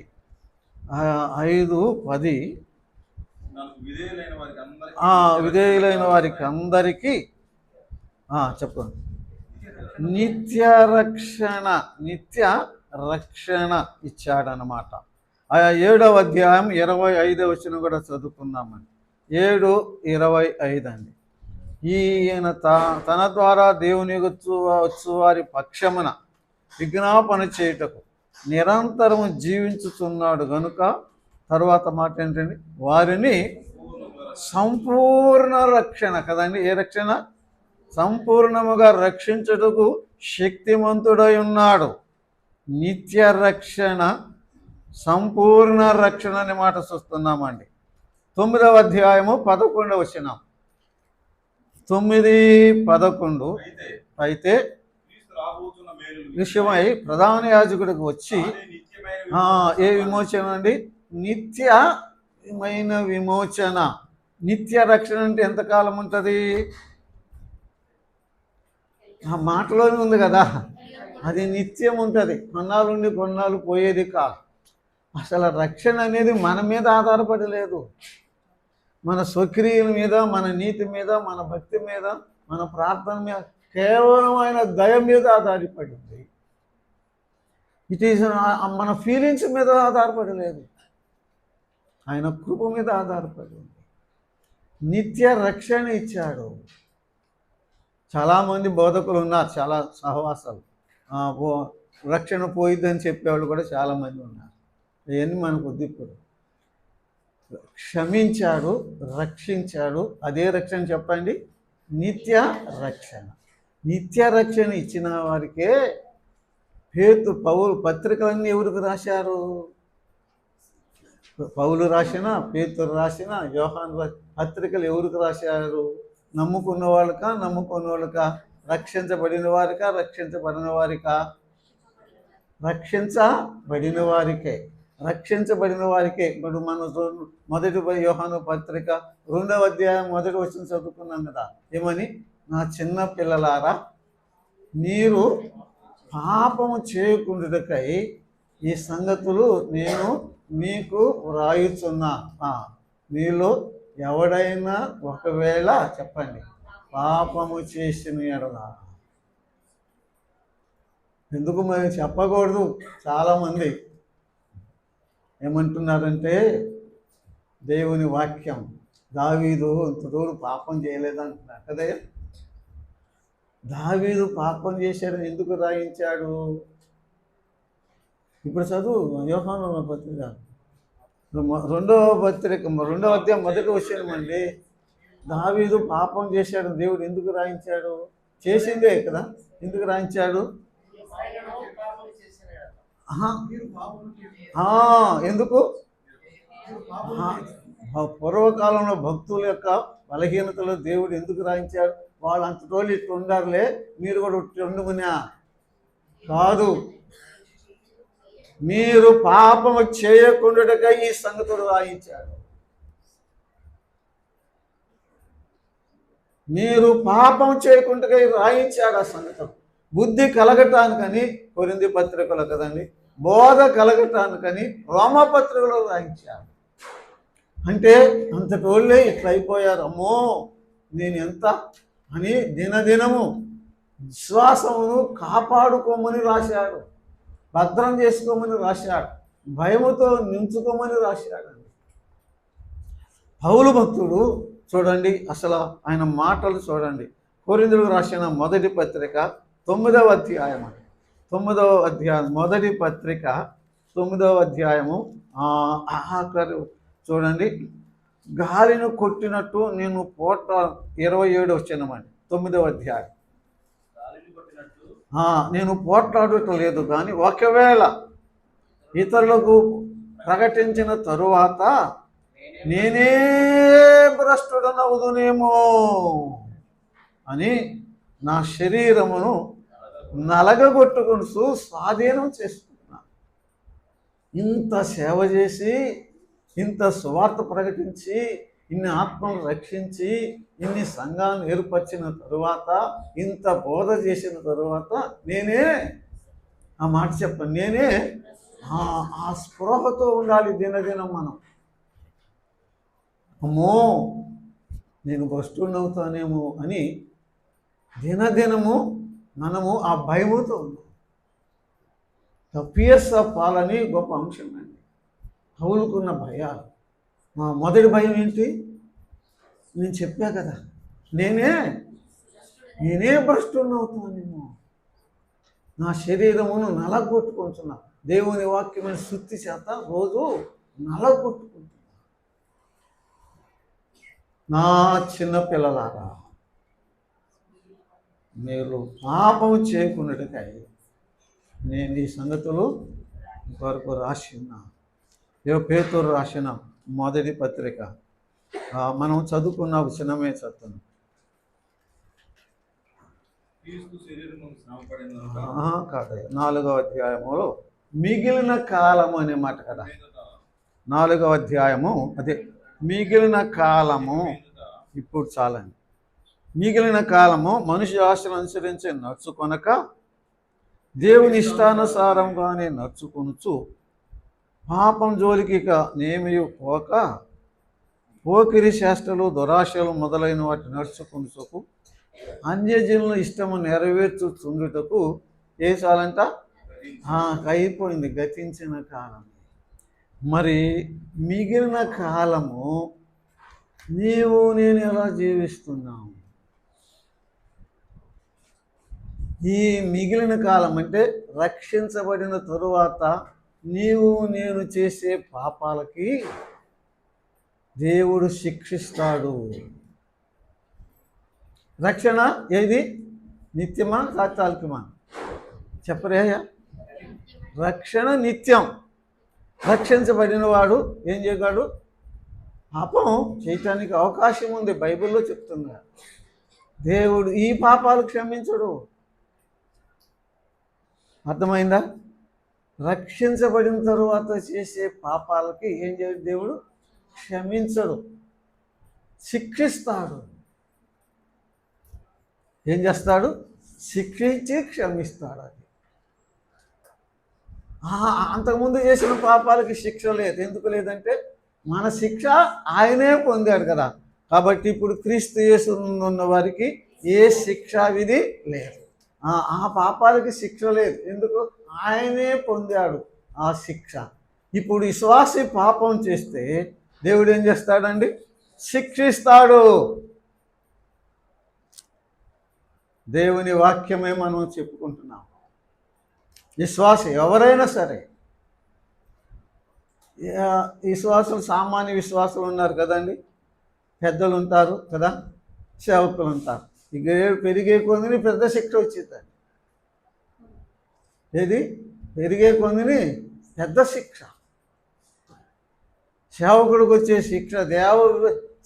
విధేయులైన వారికి అందరికీ చెప్పండి. నిత్య రక్షణ ఇచ్చాడనమాట. 7వ అధ్యాయం 25వ వచనం కూడా చదువుకుందామని. 7:25 అండి. ఈయన తన ద్వారా దేవుని వచ్చు వారి పక్షమున విజ్ఞాపన చేయుటకు నిరంతరము జీవించుచున్నాడు గనుక, తర్వాత మాట ఏంటండి? వారిని సంపూర్ణ రక్షణ కదండి. ఏ రక్షణ? సంపూర్ణముగా రక్షించుటకు శక్తిమంతుడై ఉన్నాడు. నిత్య రక్షణ, సంపూర్ణ రక్షణ అనే మాట చూస్తున్నామండి. 9వ అధ్యాయము 11వ వచనం. 9:11 అయితే విషయమై ప్రధాన యాజకుడికి వచ్చి ఏ విమోచన అండి? నిత్యమైన విమోచన. నిత్య రక్షణ అంటే ఎంతకాలం ఉంటుంది? ఆ మాటలోనే ఉంది కదా, అది నిత్యం ఉంటుంది, కొన్నాళ్ళుండి కొన్నాళ్ళు పోయేది కాదు. అసలు రక్షణ అనేది మన మీద ఆధారపడి లేదు, మన స్వక్రియల మీద, మన నీతి మీద, మన భక్తి మీద, మన ప్రార్థన మీద, కేవలం ఆయన దయ మీద ఆధారపడి ఉంది. ఇట్ ఈస్ మన ఫీలింగ్స్ మీద ఆధారపడి లేదు, ఆయన కృప మీద ఆధారపడి ఉంది. నిత్య రక్షణ ఇచ్చాడు. చాలామంది బోధకులు ఉన్నారు, చాలా సహవాసాలు, రక్షణ పోయిద్దని చెప్పేవాళ్ళు కూడా చాలామంది ఉన్నారు. ఇవన్నీ మనకు ఉద్దిప్పుడు. క్షమించాడు, రక్షించాడు. అదే రక్షణ చెప్పండి, నిత్య రక్షణ. నిత్య రక్షణ ఇచ్చిన వారికే పౌలు పత్రికలన్నీ ఎవరికి రాశారు? పౌలు రాసిన, పేతురు రాసిన, యోహాను పత్రికలు ఎవరికి రాశారు? నమ్ముకున్న వాళ్ళకా? రక్షించబడిన వారికా? రక్షించబడిన వారికా? రక్షించబడిన వారికే. ఇప్పుడు మనం మొదటి యోహాను పత్రిక 2వ అధ్యాయం 1వ వచనం చదువుకున్నాం కదా, ఏమని? నా చిన్న పిల్లలారా, మీరు పాపము చేయకుండుటకై ఈ సంగతులు నేను మీకు వ్రాయుచున్నా. మీలో ఎవడైనా ఒకవేళ చెప్పండి పాపము చేసిన ఎడల. ఎందుకు మరి చెప్పకూడదు? చాలామంది ఏమంటున్నారంటే, దేవుని వాక్యం దావీదు ఇంతదూరు పాపం చేయలేదంటున్నారు కదయ్యా. దావీదు పాపం చేశాడని ఎందుకు రాయించాడు? ఇప్పుడు చదువు యోహాను పత్రిక రెండవ అధ్యాయం మొదటి విషయం అండి. దావీదు పాపం చేశాడు, దేవుడు ఎందుకు రాయించాడు? చేసిందే కదా, ఎందుకు రాయించాడు? ఎందుకు? పూర్వకాలంలో భక్తుల యొక్క బలహీనతలో దేవుడు ఎందుకు రాయించాడు? వాళ్ళు అంత రోజులు ఇట్లా ఉండారులే, మీరు కూడా ఉండుకున్నా కాదు. మీరు పాపము చేయకుండా ఈ సంగతులు రాయించాడు. మీరు పాపం చేయకుండా రాయించాడు ఆ సంగతులు. బుద్ధి కలగటానికని కొరింథీ పత్రికలో కదండి, బోధ కలగటానికని రోమపత్రికలో రాయించాడు. అంటే అంతటి వాళ్ళే ఇట్లా అయిపోయారు. అమ్మో నేను ఎంత అని దినదినము విశ్వాసమును కాపాడుకోమని రాశాడు, భద్రం చేసుకోమని రాశాడు, భయముతో నించుకోమని రాశాడండి. పౌలు భక్తుడు చూడండి, అసలు ఆయన మాటలు చూడండి. కొరింథీయులకు రాసిన మొదటి పత్రిక 9వ అధ్యాయం, 9వ అధ్యాయం, మొదటి పత్రిక 9వ అధ్యాయము ఆఖరి చూడండి. గాలిని కొట్టినట్టు నేను 27 వచ్చినమండి 9వ అధ్యాయం. నేను పోట్లాడటం లేదు, కానీ ఒకవేళ ఇతరులకు ప్రకటించిన తరువాత నేనే భ్రష్టుడనవుదునేమో అని నా శరీరమును నలగగొట్టుకుని స్వాధీనం చేసుకున్నా. ఇంత సేవ చేసి, ఇంత సువార్త ప్రకటించి, ఇన్ని ఆత్మలు రక్షించి, ఇన్ని సంఘాలను ఏర్పరిచిన తరువాత, ఇంత బోధ చేసిన తరువాత నేనే ఆ మాట చెప్పాను. నేనే ఆ స్పృహతో ఉండాలి దినదినం మనం. అమ్మో నేను భ్రష్టుడవుతానేమో అని దినదినము మనము ఆ భయముతో ఉన్నాం. ద ఫియర్స్ ఆఫ్ పాల్ అని గొప్ప అంశం అండి. పౌలుకున్న భయాలు. మా మొదటి భయం ఏంటి? నేను చెప్పా కదా, నేనే భ్రష్టుడవుతానేమో, నా శరీరమును నలగొట్టుకుంటున్నా. దేవుని వాక్యమైన శుద్ధి చేత రోజు నలగొట్టుకుంటున్నా. నా చిన్న పిల్లలారా, మీరు పాపం చేయకున్నట్టుగా నేను ఈ సంగతులు వరకు రాసిన పేతురు రాసిన మొదటి పత్రిక మనం చదువుకున్న వచనమే చదువుతాను. కాదు, 4వ అధ్యాయములో మిగిలిన కాలము అనే మాట కదా. 4వ అధ్యాయము అదే మిగిలిన కాలము. ఇప్పుడు చాలండి. మిగిలిన కాలము మనిషి ఆశను అనుసరించి నడుచుకొనక దేవుని ఇష్టానుసారంగానే నడుచుకొనుచు పాపం జోలికి ఇక నేమియు పోక పోకిరి చేష్టలు, దురాశలు మొదలైన వాటి నడుచుకొనుటకు, అన్యజనుల ఇష్టము నెరవేర్చుచుండుటకు ఏ చాలంట? అయిపోయింది గతించిన కాలం. మరి మిగిలిన కాలము నేను ఎలా జీవిస్తున్నాము? ఈ మిగిలిన కాలం అంటే రక్షించబడిన తరువాత నేను చేసే పాపాలకి దేవుడు శిక్షిస్తాడు. రక్షణ ఏది? నిత్యమా తాత్కాలికమా? చెప్పరేయ్యా. రక్షణ నిత్యం. రక్షించబడిన వాడు ఏం చేయగాడు? పాపం చేయటానికి అవకాశం ఉంది, బైబిల్లో చెప్తున్నాడు. దేవుడు ఈ పాపాలు క్షమించడు. అర్థమైందా? రక్షించబడిన తరువాత చేసే పాపాలకి ఏం చేయడు దేవుడు? క్షమించడు, శిక్షిస్తాడు. ఏం చేస్తాడు? శిక్షించి క్షమిస్తాడు. అది అంతకుముందు చేసిన పాపాలకి శిక్ష లేదు. ఎందుకు లేదంటే మన శిక్ష ఆయనే పొందాడు కదా. కాబట్టి ఇప్పుడు క్రీస్తు యేసు ఉన్న వారికి ఏ శిక్షా విధి లేదు. ఆ పాపాలకి శిక్ష లేదు. ఎందుకు? ఆయనే పొందాడు ఆ శిక్ష. ఇప్పుడు విశ్వాసి పాపం చేస్తే దేవుడు ఏం చేస్తాడండి? శిక్షిస్తాడు. దేవుని వాక్యమే మనం చెప్పుకుంటున్నాం. విశ్వాస ఎవరైనా సరే, విశ్వాసులు సామాన్య విశ్వాసులు ఉన్నారు కదండి, పెద్దలు ఉంటారు కదా, సేవకులు ఉంటారు. ఇక పెరిగే కొందిని పెద్ద శిక్ష వచ్చిందండి. ఏది పెరిగే కొందిని పెద్ద శిక్ష. సేవకుడికి వచ్చే శిక్ష,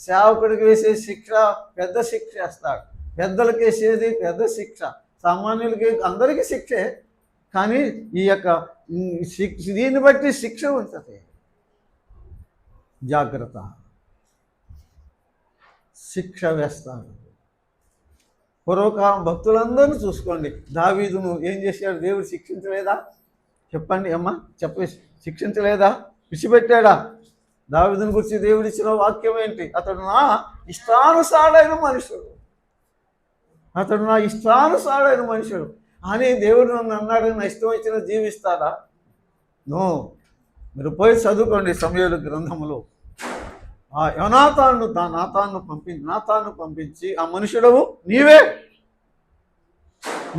సేవకుడికి వేసే శిక్ష పెద్ద శిక్ష వేస్తాడు. పెద్దలకి వేసేది పెద్ద శిక్ష, సామాన్యులకి అందరికీ శిక్షే. కానీ ఈ యొక్క దీన్ని బట్టి శిక్ష ఉంటుంది. జాగ్రత్త, శిక్ష వేస్తాడు. పూర్వకాలం భక్తులందరినీ చూసుకోండి. దావీదును ఏం చేశాడు? దేవుడు శిక్షించలేదా? చెప్పండి అమ్మా, శిక్షించలేదా? విడిచిపెట్టాడా? దావీదుని గురించి దేవుడు ఇచ్చిన వాక్యం ఏంటి? అతడు నా ఇష్టానుసారైన మనుషుడు, అతడు నా ఇష్టానుసారైన మనుషుడు అని దేవుడు నన్ను అన్నాడు. నా ఇష్టం వచ్చిన జీవిస్తాడా? నో. మీరు పోయి చదువుకోండి సమూయేలు గ్రంథములో. నాతాను పంపించి ఆ మనుషుడవు నీవే,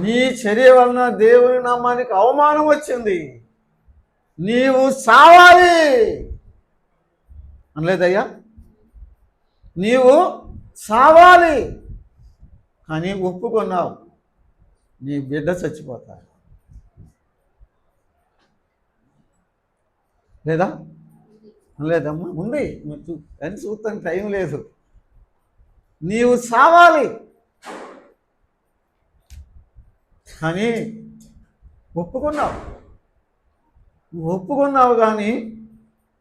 నీ చర్య వలన దేవుని నామానికి అవమానం వచ్చింది, నీవు సావాలి అనలేదయ్యా? నీవు సావాలి కానీ ఒప్పుకున్నావు, నీ బిడ్డ చచ్చిపోతాడు. లేదా? లేదమ్మా, ఉంది అని చూస్తానికి టైం లేదు. నీవు సావాలి కానీ ఒప్పుకున్నావు కానీ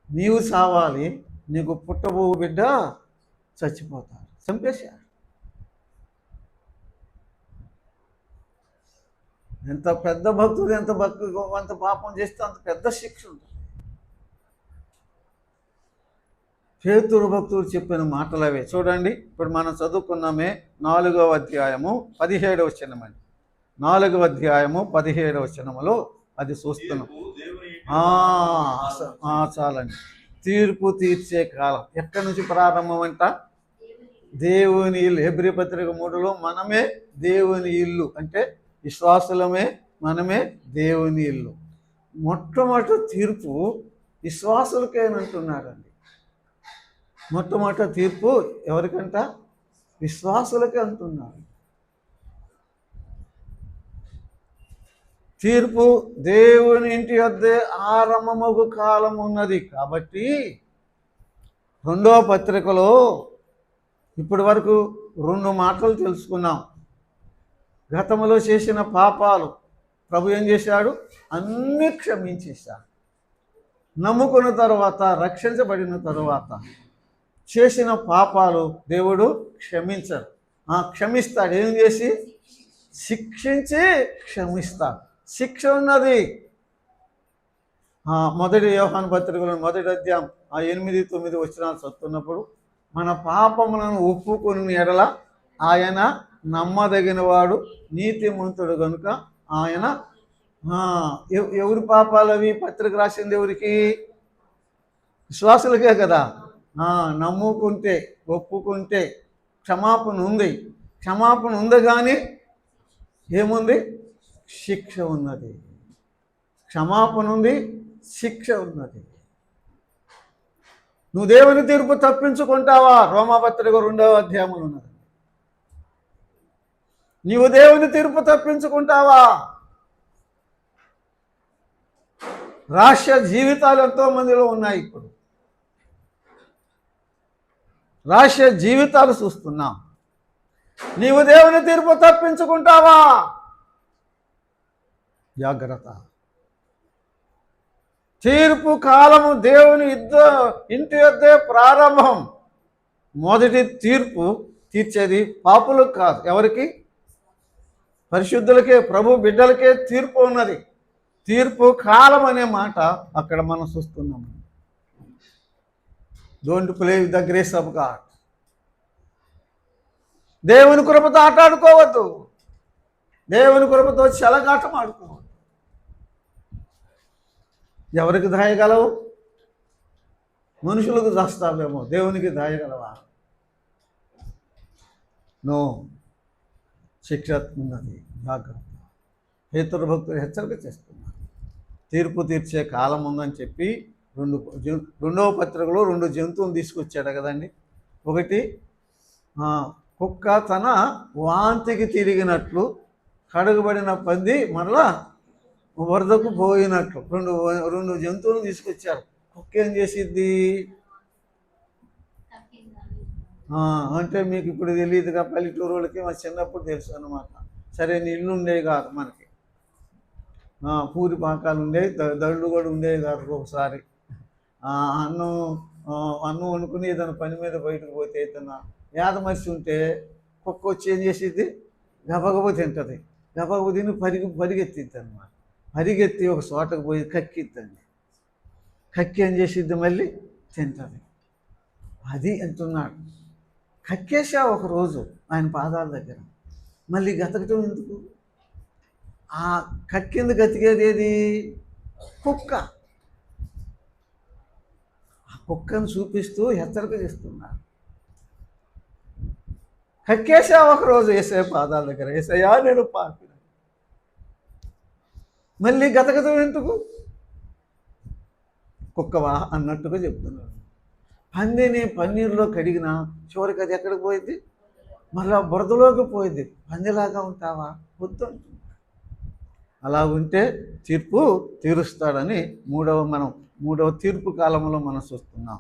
నీవు సావాలి, నీకు పుట్టబో బిడ్డ చచ్చిపోతాడు. చంపేశాడు. ఎంత పెద్ద భక్తుడు ఎంత పాపం చేస్తే అంత పెద్ద శిక్ష ఉంటుంది. పేతురు భక్తుడు చెప్పిన మాటలు అవే. చూడండి, ఇప్పుడు మనం చదువుకున్నామే 4వ అధ్యాయము 17వ వచనమండి. 4వ అధ్యాయము 17వ వచనములో అది చూస్తున్నాం. చాలండి. తీర్పు తీర్చే కాలం ఎక్కడి నుంచి ప్రారంభం అంట? దేవుని ఇల్లు. హెబ్రీ పత్రిక 3లో మనమే దేవుని ఇల్లు అంటే విశ్వాసులమే, మనమే దేవుని ఇల్లు. మొట్టమొదటి తీర్పు విశ్వాసులకేనంటున్నాడండి. మొట్టమొదటి తీర్పు ఎవరికంట? విశ్వాసులకే అంటున్నాడు. తీర్పు దేవుని ఇంటి వద్దే ఆరంభమగు కాలం ఉన్నది. కాబట్టి 2వ పత్రికలో ఇప్పటి వరకు 2 మాటలు తెలుసుకున్నాం. గతంలో చేసిన పాపాలు ప్రభు ఏం చేశాడు? అన్నీ క్షమించేశాడు. నమ్ముకున్న తర్వాత, రక్షించబడిన తర్వాత చేసిన పాపాలు దేవుడు క్షమించడు. క్షమిస్తాడు. ఏం చేసి? శిక్షించి క్షమిస్తాడు. శిక్ష ఉన్నది. 1 యోహాను పత్రికలో 1వ అధ్యాయం 8-9 వచనాలు చదువుతున్నప్పుడు, మన పాపములను ఒప్పుకొని ఎడల ఆయన నమ్మదగిన వాడు, నీతిమంతుడు కనుక ఆయన ఎవరి పాపాలు అవి? పత్రిక రాసింది ఎవరికి? విశ్వాసులకే కదా. నమ్ముకుంటే, ఒప్పుకుంటే క్షమాపణ ఉంది. క్షమాపణ ఉంది కానీ ఏముంది? శిక్ష ఉన్నది. క్షమాపణ ఉంది, శిక్ష ఉన్నది. నువ్వు దేవుని తీర్పు తప్పించుకుంటావా? రోమాపత్రిక 2వ అధ్యాయంలో ఉన్నది. నీవు దేవుని తీర్పు తప్పించుకుంటావా? రహస్య జీవితాలు ఎంతో మందిలో ఉన్నాయి. ఇప్పుడు రహస్య జీవితాలు చూస్తున్నాం. నీవు దేవుని తీర్పు తప్పించుకుంటావా? జాగ్రత్త. తీర్పు కాలము దేవుని ఇంటి వద్దే ప్రారంభం. మొదటి తీర్పు తీర్చేది పాపులకు కాదు. ఎవరికి? పరిశుద్ధులకే, ప్రభు బిడ్డలకే తీర్పు ఉన్నది. తీర్పు కాలం అనే మాట అక్కడ మనం చూస్తున్నాం. Don't play with the grace of God. దేవుని కృపతో ఆటాడుకోవద్దు. దేవుని కృపతో చెలగాటం ఆడుకోవద్దు. ఎవరికి దాయగలవు? మనుషులకు దాస్తావేమో, దేవునికి దాయగలవా? నో. శిక్ష ఉన్నది, జాగ్రత్త. పేతురు భక్తులు హెచ్చరిక చేస్తున్నారు. తీర్పు తీర్చే కాలం ఉందని చెప్పి రెండవ పత్రికలో 2 జంతువులు తీసుకొచ్చాడు కదండి. ఒకటి కుక్క తన వాంతికి తిరిగినట్లు, కడుగుబడిన పంది మరలా వరదకు పోయినట్లు రెండు జంతువులు తీసుకొచ్చారు. కుక్క ఏం చేసిద్ది అంటే మీకు ఇప్పుడు తెలియదుగా, పల్లెటూరు వాళ్ళకి మా చిన్నప్పుడు తెలుసు అన్నమాట. సరే నీళ్ళు ఉండేవి కాదు మనకి, పూరి పాకాలు ఉండేవి, దళ్ళు కూడా ఉండేవి కాదు. ఒకసారి అన్నం వండుకుని ఏదైనా పని మీద బయటకు పోతే ఏదైనా యాద మనిషి ఉంటే కుక్క వచ్చి ఏం చేసిద్ది, గబగబ తింటుంది. గబగబ తిని పరిగెత్తిద్ది అనమాట. పరిగెత్తి ఒక చోటకు పోయి కక్కిద్దండి. కక్కి ఏం చేసిద్ది, మళ్ళీ తింటుంది. అది అంటున్నాడు. కక్కేసా ఒకరోజు ఆయన పాదాల దగ్గర, మళ్ళీ గతకటం ఎందుకు? ఆ కక్కింది గతికేది ఏది? కుక్క. ఆ కుక్కను చూపిస్తూ హెచ్చరిక చేస్తున్నాడు. కక్కేసా ఒకరోజు యేసయ్య పాదాల దగ్గర, యేసయ్యా నేను పాపిని, మళ్ళీ గతగతం ఎందుకు? కుక్కవా అన్నట్టుగా చెప్తున్నాడు. పందిని పన్నీరులో కడిగినా చివరికి అది ఎక్కడికి పోయింది? మళ్ళా బురదలోకి పోయింది. పందిలాగా ఉంటావా? వద్దు. అలా ఉంటే తీర్పు తీరుస్తాడని మూడవ తీర్పు కాలంలో మనం చూస్తున్నాం.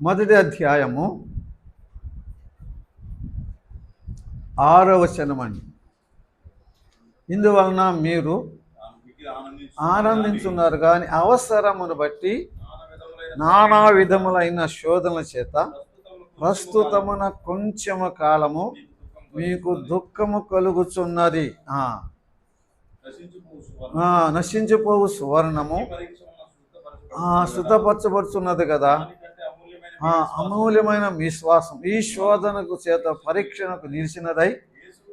1వ అధ్యాయము 6వ వచనం అండి. ఇందువలన మీరు ఆనందించున్నారు కానీ అవసరమును బట్టి నానా విధములైన శోధనల చేత ప్రస్తుతమున కొంచెము కాలము మీకు దుఃఖము కలుగుచున్నది. నశించిపోవు సువర్ణము శుద్ధపరచబడుచున్నది కదా, అమూల్యమైన విశ్వాసం ఈ శోధనకు చేత పరీక్షణకు నిలిచినదై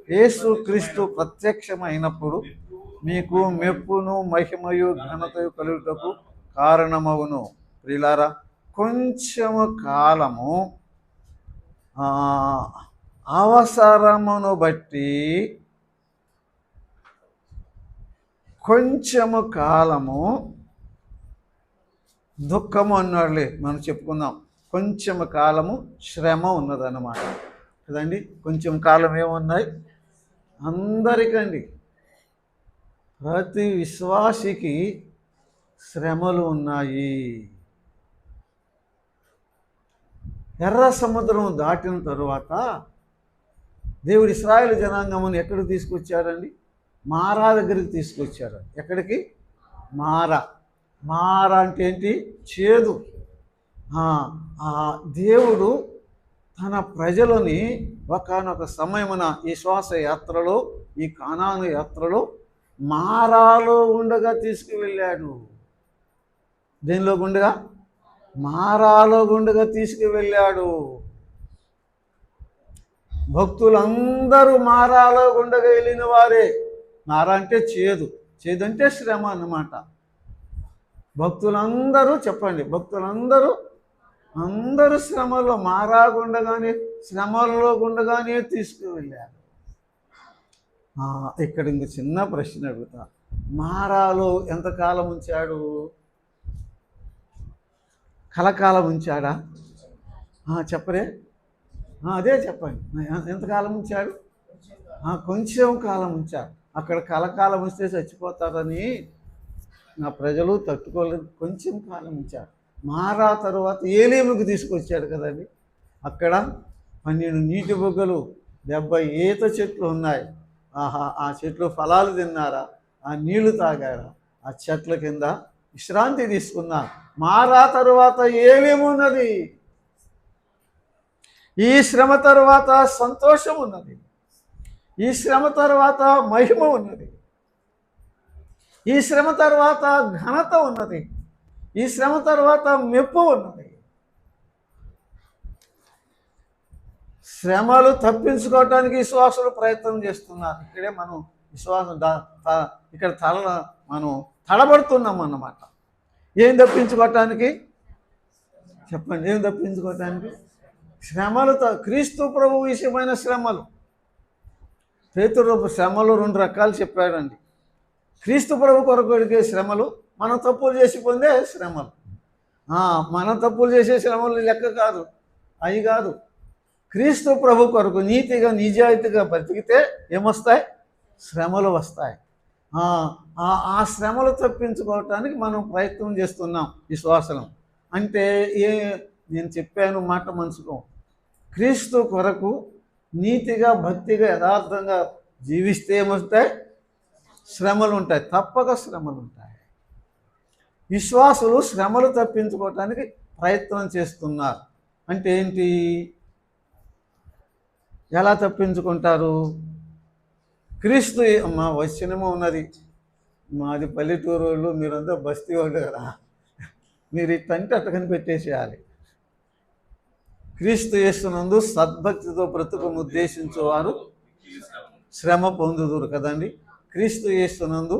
యేసు క్రీస్తు ప్రత్యక్షమైనప్పుడు మీకు మెప్పును మహిమయు ఘనతయు కలుగుటకు కారణమవును. ప్రియులారా, కొంచెము కాలము అవసరమును బట్టి, కొంచెము కాలము దుఃఖము అన్నాడులే, మనం చెప్పుకుందాం. కొంచెము కాలము శ్రమ ఉన్నదన్నమాట కదండి. కొంచెం కాలం ఏమున్నాయి అందరికండి, ప్రతి విశ్వాసికి శ్రమలు ఉన్నాయి. ఎర్ర సముద్రం దాటిన తరువాత దేవుడు ఇశ్రాయేలు జనాంగమును ఎక్కడికి తీసుకొచ్చారండి? మారా దగ్గరికి తీసుకొచ్చారు. ఎక్కడికి? మారా అంటే ఏంటి? చేదు. దేవుడు తన ప్రజలని ఒకానొక సమయమున ఈ శ్వాస యాత్రలో, ఈ కానాను యాత్రలో మారాలో ఉండగా తీసుకువెళ్ళాడు. దేనిలో గుండగా? మారాలో గుండగా తీసుకువెళ్ళాడు. భక్తులందరూ మారాలో గుండగా వెళ్ళిన వారే. మారా అంటే చేదు, చేదు అంటే శ్రమ అన్నమాట. భక్తులందరూ చెప్పండి, అందరూ శ్రమలో మారా గుండగానే, శ్రమల్లో గుండగానే తీసుకువెళ్ళారు. ఇక్కడ ఇంక చిన్న ప్రశ్న అడుగుతా, మారాలో ఎంతకాలం ఉంచాడు? కలకాలం ఉంచాడా? చెప్పరే, అదే చెప్పండి. ఎంతకాలం ఉంచాడు? కొంచెం కాలం ఉంచాడు. అక్కడ కలకాలం ఉంచితే చచ్చిపోతారని నా ప్రజలు తట్టుకోలేదు. కొంచెం కాలం ఉంచాడు. మారా తరువాత ఏలీముకు తీసుకొచ్చాడు కదండి. అక్కడ 12 నీటి బుగ్గలు, 70 ఈత చెట్లు ఉన్నాయి. ఆ చెట్లు ఫలాలు తిన్నారా? ఆ నీళ్లు తాగారా? ఆ చెట్ల కింద విశ్రాంతి తీసుకున్నారు. మారా తరువాత ఏమేమున్నది? ఈ శ్రమ తరువాత సంతోషం ఉన్నది. ఈ శ్రమ తరువాత మహిమ ఉన్నది. ఈ శ్రమ తరువాత ఘనత ఉన్నది. ఈ శ్రమ తరువాత మెప్పు ఉన్నది. శ్రమలు తప్పించుకోవటానికి విశ్వాసులు ప్రయత్నం చేస్తున్నారు. ఇక్కడే మనం విశ్వాసం ఇక్కడ మనం తడబడుతున్నాం అన్నమాట. ఏం తప్పించుకోవటానికి? చెప్పండి, ఏం తప్పించుకోవటానికి? శ్రమలు, క్రీస్తు ప్రభు విషయమైన శ్రమలు పేతురు శ్రమలు 2 రకాలు చెప్పాడండి. క్రీస్తు ప్రభు కొరకే శ్రమలు, మనం తప్పులు చేసి పొందే శ్రమలు. మనం తప్పులు చేసే శ్రమలు లెక్క కాదు, అవి కాదు. క్రీస్తు ప్రభు కొరకు నీతిగా నిజాయితీగా బ్రతికితే ఏమొస్తాయి? శ్రమలు వస్తాయి. ఆ శ్రమలు తప్పించుకోవటానికి మనం ప్రయత్నం చేస్తున్నాం విశ్వాసం. అంటే నేను చెప్పాను మాట మనసుకో. క్రీస్తు కొరకు నీతిగా భక్తిగా యథార్థంగా జీవిస్తే ఏమొస్తాయి? శ్రమలు ఉంటాయి, తప్పక శ్రమలు ఉంటాయి. విశ్వాసులు శ్రమలు తప్పించుకోవటానికి ప్రయత్నం చేస్తున్నారు. అంటే ఏంటి? ఎలా తప్పించుకుంటారు? క్రీస్తు మా వచనము ఉన్నది. మాది పల్లెటూరు వాళ్ళు, మీరంతా బస్తీ వాళ్ళు కదా, మీరు ఇట్టంటే అట్ట కనిపెట్టేసేయాలి. క్రీస్తు యేసునందు సద్భక్తితో బ్రతుకును ఉద్దేశించేవారు శ్రమ పొందుదురు కదండి. క్రీస్తు యేసునందు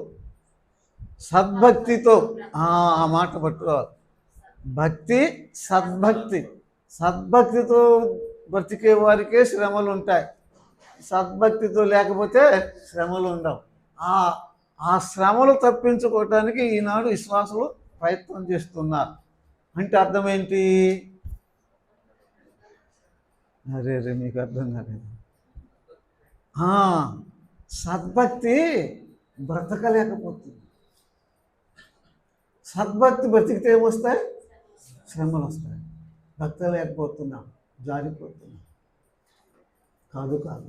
సద్భక్తితో, ఆ మాట పట్టుకోవాలి. భక్తి, సద్భక్తి. సద్భక్తితో బ్రతికే వారికే శ్రమలు ఉంటాయి, సద్భక్తితో లేకపోతే శ్రమలు ఉండవు. ఆ శ్రమలు తప్పించుకోవటానికి ఈనాడు విశ్వాసులు ప్రయత్నం చేస్తున్నారు. అంటే అర్థం ఏంటి? అరే మీకు అర్థం కాలేదు. సద్భక్తి బ్రతకలేకపోతుంది. సద్భక్తి బ్రతికితే ఏమొస్తాయి? శ్రమలు వస్తాయి. బ్రతకలేకపోతున్నాం, జారిపోతున్నాం. కాదు కాదు,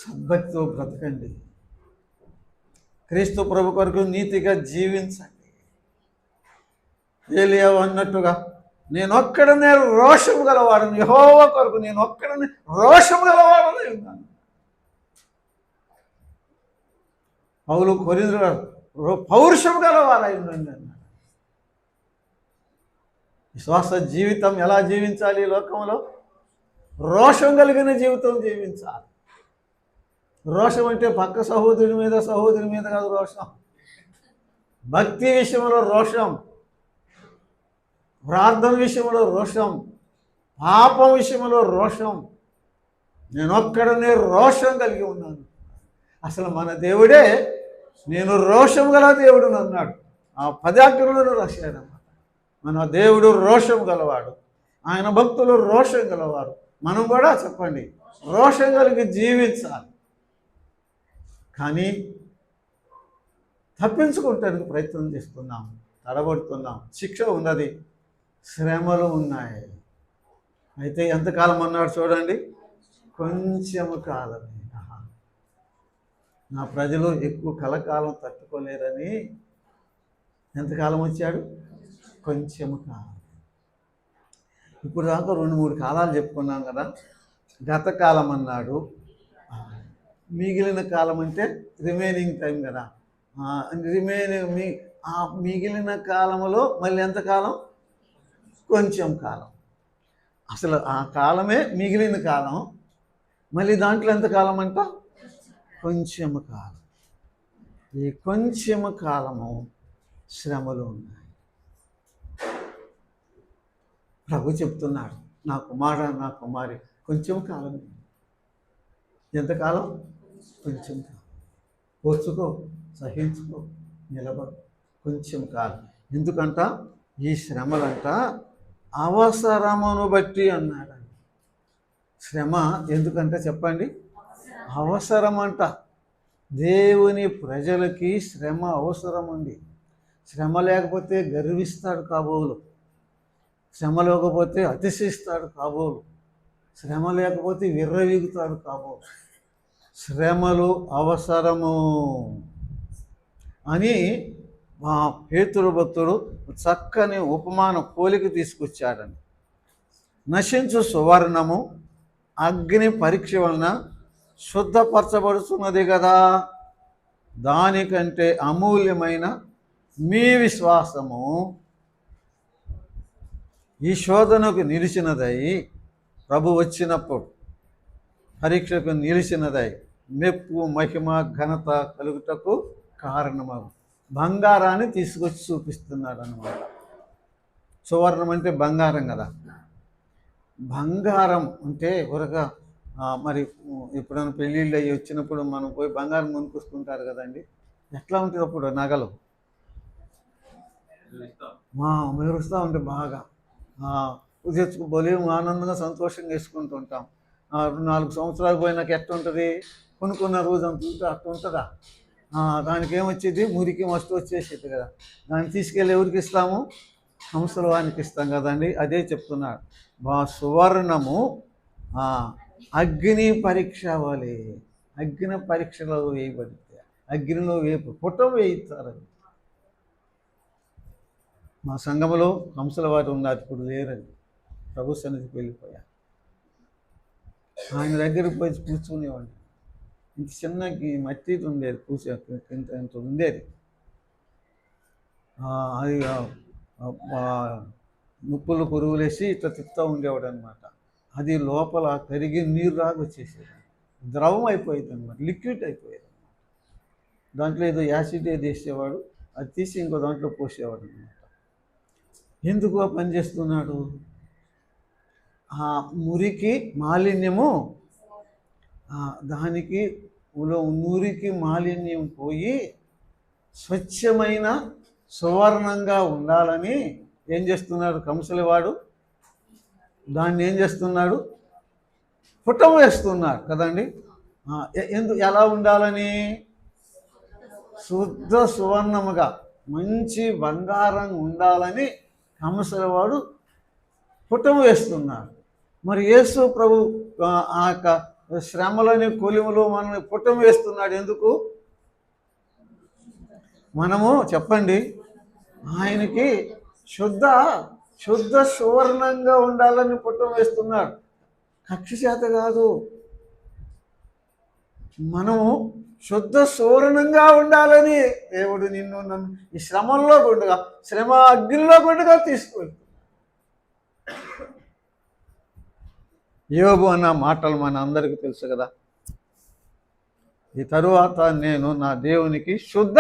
సద్భక్తితో బ్రతకండి. క్రీస్తు ప్రభు కొరకు నీతిగా జీవించండి. ఏలియా అన్నట్టుగా, నేను ఒక్కడనే రోషము గలవాడను, యెహోవా కొరకు నేను ఒక్కడనే రోషము గలవాడని ఉన్నాను. పౌలు కొరింథీయులకు పౌరుషము గలవారై ఉండండి అన్నాడు. విశ్వాస జీవితం ఎలా జీవించాలి? ఈ లోకంలో రోషం కలిగిన జీవితం జీవించాలి. రోషం అంటే పక్క సహోదరుడి మీద కాదు రోషం. భక్తి విషయంలో రోషం, ప్రార్థన విషయంలో రోషం, పాపం విషయంలో రోషం. నేను ఒక్కడనే రోషం కలిగి ఉన్నాను. అసలు మన దేవుడే నేను రోషం గల దేవుడు అన్నాడు. ఆ 10 ఆజ్ఞలను రాశాడన్నమాట. మన దేవుడు రోషం గలవాడు, ఆయన భక్తులు రోషం గలవారు. మనం కూడా చెప్పండి, రోషం కలిగి జీవించాలి. కానీ తప్పించుకోవటానికి ప్రయత్నం చేస్తున్నాం, తడబడుతున్నాం. శిక్ష ఉన్నది, శ్రమలు ఉన్నాయి. అయితే ఎంతకాలం అన్నాడు చూడండి? కొంచెము కాలమే. నా ప్రజలు ఎక్కువ కలకాలం తట్టుకోలేరని ఎంతకాలం వచ్చాడు? కొంచెము కాలం. ఇప్పుడు దాకా 2-3 కాలాలు చెప్పుకున్నాం కదా. గతకాలం అన్నాడు, మిగిలిన కాలం అంటే రిమైనింగ్ టైం కదా. మిగిలిన కాలంలో మళ్ళీ ఎంతకాలం? కొంచెం కాలం. అసలు ఆ కాలమే మిగిలిన కాలం. మళ్ళీ దాంట్లో ఎంతకాలం అంట? కొంచెము కాలం. ఈ కొంచెము కాలము శ్రమలు ఉన్నాయి. ప్రభు చెప్తున్నాడు, నా కుమార నా కుమారి కొంచెం కాలం. ఎంతకాలం? కొంచెం కాలం. ఓర్చుకో, సహించుకో, నిలబడు. కొంచెం కాలం. ఎందుకంట ఈ శ్రమలంట అవసరమును బట్టి అన్నాడు. శ్రమ ఎందుకంటే చెప్పండి? అవసరం అంట. దేవుని ప్రజలకి శ్రమ అవసరం ఉంది. శ్రమ లేకపోతే గర్విస్తాడు కాబోలు, శ్రమ లేకపోతే అతిశిస్తాడు కాబోలు, శ్రమ లేకపోతే విర్రవీగుతాడు కాబోలు. శ్రమలు అవసరము అని మా పేతురు భక్తుడు చక్కని ఉపమాన పోలిక తీసుకొచ్చాడని. నశించు సువర్ణము అగ్ని పరీక్ష వలన శుద్ధపరచబడుతున్నది కదా, దానికంటే అమూల్యమైన మీ విశ్వాసము ఈ శోధనకు నిలిచినదై, ప్రభు వచ్చినప్పుడు పరీక్షకు నిలిచినదై మెప్పు మహిమ ఘనత కలుగుటకు కారణమగు బంగారాన్ని తీసుకొచ్చి చూపిస్తున్నాడు అన్నమాట. సువర్ణం అంటే బంగారం కదా. బంగారం అంటే ఒక మరి ఎప్పుడైనా పెళ్ళిళ్ళు అయ్యి వచ్చినప్పుడు మనం పోయి బంగారం కొనుక్కొస్తుంటారు కదండి. ఎట్లా ఉంటుంది అప్పుడు నగలు? మెరుస్తూ ఉంటే బాగా తెచ్చుకు బలి ఆనందంగా సంతోషంగా వేసుకుంటుంటాం. 4 సంవత్సరాలు పోయినాక ఎట్లా ఉంటుంది? కొనుక్కున్న రోజు అంత ఉంటే అట్లా ఉంటుందా? దానికి ఏమొచ్చేది? మురికి మస్తు వచ్చేసేది కదా. దాన్ని తీసుకెళ్ళి ఎవరికి ఇస్తాము? హంసల వానికి ఇస్తాం కదండి. అదే చెప్తున్నాడు, సువర్ణము అగ్ని పరీక్ష అవ్వాలి. అగ్ని పరీక్షలో వేయబడితే అగ్నిలో వేపు పుటం వేయిస్తారు. మా సంఘంలో హంసల వారు ఉన్నారు, ఇప్పుడు లేరండి, ప్రభు సన్నిధికి వెళ్ళిపోయారు. ఆయన దగ్గరికి పోయి కూర్చునేవాడిని. ఇంత చిన్నకి మట్టి ఉండేది, ఇంత ఉండేది. అది ముప్పులు పురుగులేసి ఇట్లా తిప్పుతూ ఉండేవాడు అనమాట. అది లోపల కరిగి నీరు రాగా వచ్చేసేది, ద్రవం అయిపోయేది అనమాట, లిక్విడ్ అయిపోయేది అనమాట. దాంట్లో ఏదో యాసిడ్ ఏది వేసేవాడు, అది తీసి ఇంకో దాంట్లో పోసేవాడు అనమాట. ఎందుకు ఆ పని చేస్తున్నాడు? ఆ మురికి మాలిన్యము, దానికి మురికి మాలిన్యం పోయి స్వచ్ఛమైన సువర్ణంగా ఉండాలని ఏం చేస్తున్నాడు కంసలివాడు? దాన్ని ఏం చేస్తున్నాడు? పుటం వేస్తున్నాడు కదండి. ఎలా ఉండాలని? శుద్ధ సువర్ణముగా మంచి బంగారం ఉండాలని కంసలివాడు పుటం వేస్తున్నాడు. మరి యేసు ప్రభు ఆ యొక్క శ్రమలని కొలిములు మనల్ని పుటం వేస్తున్నాడు. ఎందుకు? మనము చెప్పండి, ఆయనకి శుద్ధ సువర్ణంగా ఉండాలని పుటం వేస్తున్నాడు. కక్ష చేత కాదు, మనము శుద్ధ సువర్ణంగా ఉండాలని దేవుడు నన్ను ఈ శ్రమంలో గుండగా, శ్రమ అగ్నిలో గుండగా తీసుకెళ్తాడు. యోబు అన్న మాటలు మన అందరికీ తెలుసు కదా. ఈ తరువాత నేను నా దేవునికి శుద్ధ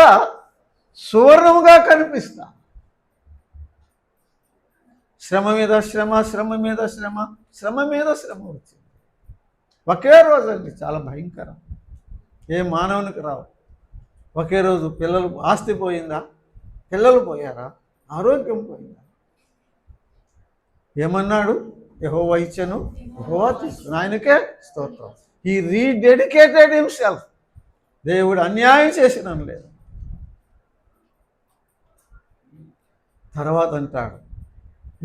సువర్ణముగా కనిపిస్తా. శ్రమ మీద శ్రమ, శ్రమ మీద శ్రమ, శ్రమ మీద శ్రమ వచ్చింది ఒకే రోజు అండి. చాలా భయంకరం. ఏ మానవునికి రావు. ఒకే రోజు పిల్లలు ఆస్తి పోయిందా? పిల్లలు పోయారా? ఆరోగ్యం పోయిందా? ఏమన్నాడు? యెహోవా ఇచ్చెను, యెహోవా తీసుకుని, ఆయనకే స్తోత్రం. He rededicated himself. దేవుడు అన్యాయం చేసినను లేదు. తర్వాత అంటాడు,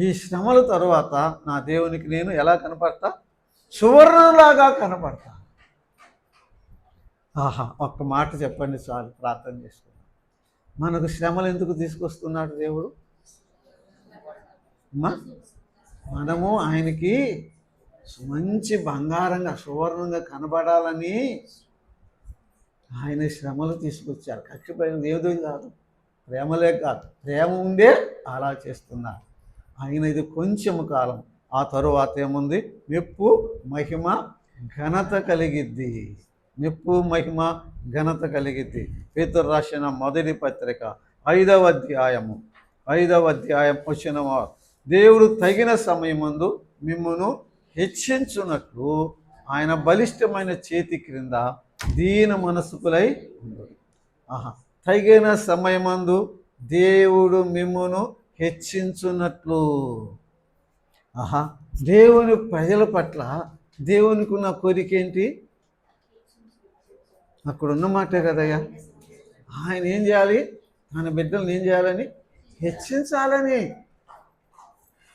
ఈ శ్రమల తర్వాత నా దేవునికి నేను ఎలా కనపడతా? సువర్ణంలాగా కనపడతా. ఒక్క మాట చెప్పండి చాలు, ప్రార్థన చేసుకున్నాం. మనకు శ్రమలు ఎందుకు తీసుకొస్తున్నాడు దేవుడు? మనము ఆయనకి మంచి బంగారంగా సువర్ణంగా కనబడాలని ఆయన శ్రమలు తీసుకొచ్చారు. కక్షపైన ఏదో కాదు, ప్రేమలే కాదు, ప్రేమ ఉండే అలా చేస్తున్నారు. ఆయన ఇది కొంచెము కాలం, ఆ తరువాత ఏముంది? మెప్పు, మహిమ, ఘనత కలిగిద్ది. మెప్పు, మహిమ, ఘనత కలిగిద్ది. పేతురు రాసిన మొదటి పత్రిక 5వ అధ్యాయము 5వ దేవుడు తగిన సమయమందు మిమ్మును హెచ్చించున్నట్లు ఆయన బలిష్టమైన చేతి క్రింద దీన మనసుకులై ఉండు. తగిన సమయమందు దేవుడు మిమ్మును హెచ్చించున్నట్లు. దేవుని ప్రజల పట్ల దేవునికి ఉన్న కోరిక ఏంటి? అక్కడ ఉన్నమాటే కదయ్యా. ఆయన ఏం చేయాలి? ఆయన బిడ్డలను ఏం చేయాలని? హెచ్చించాలని.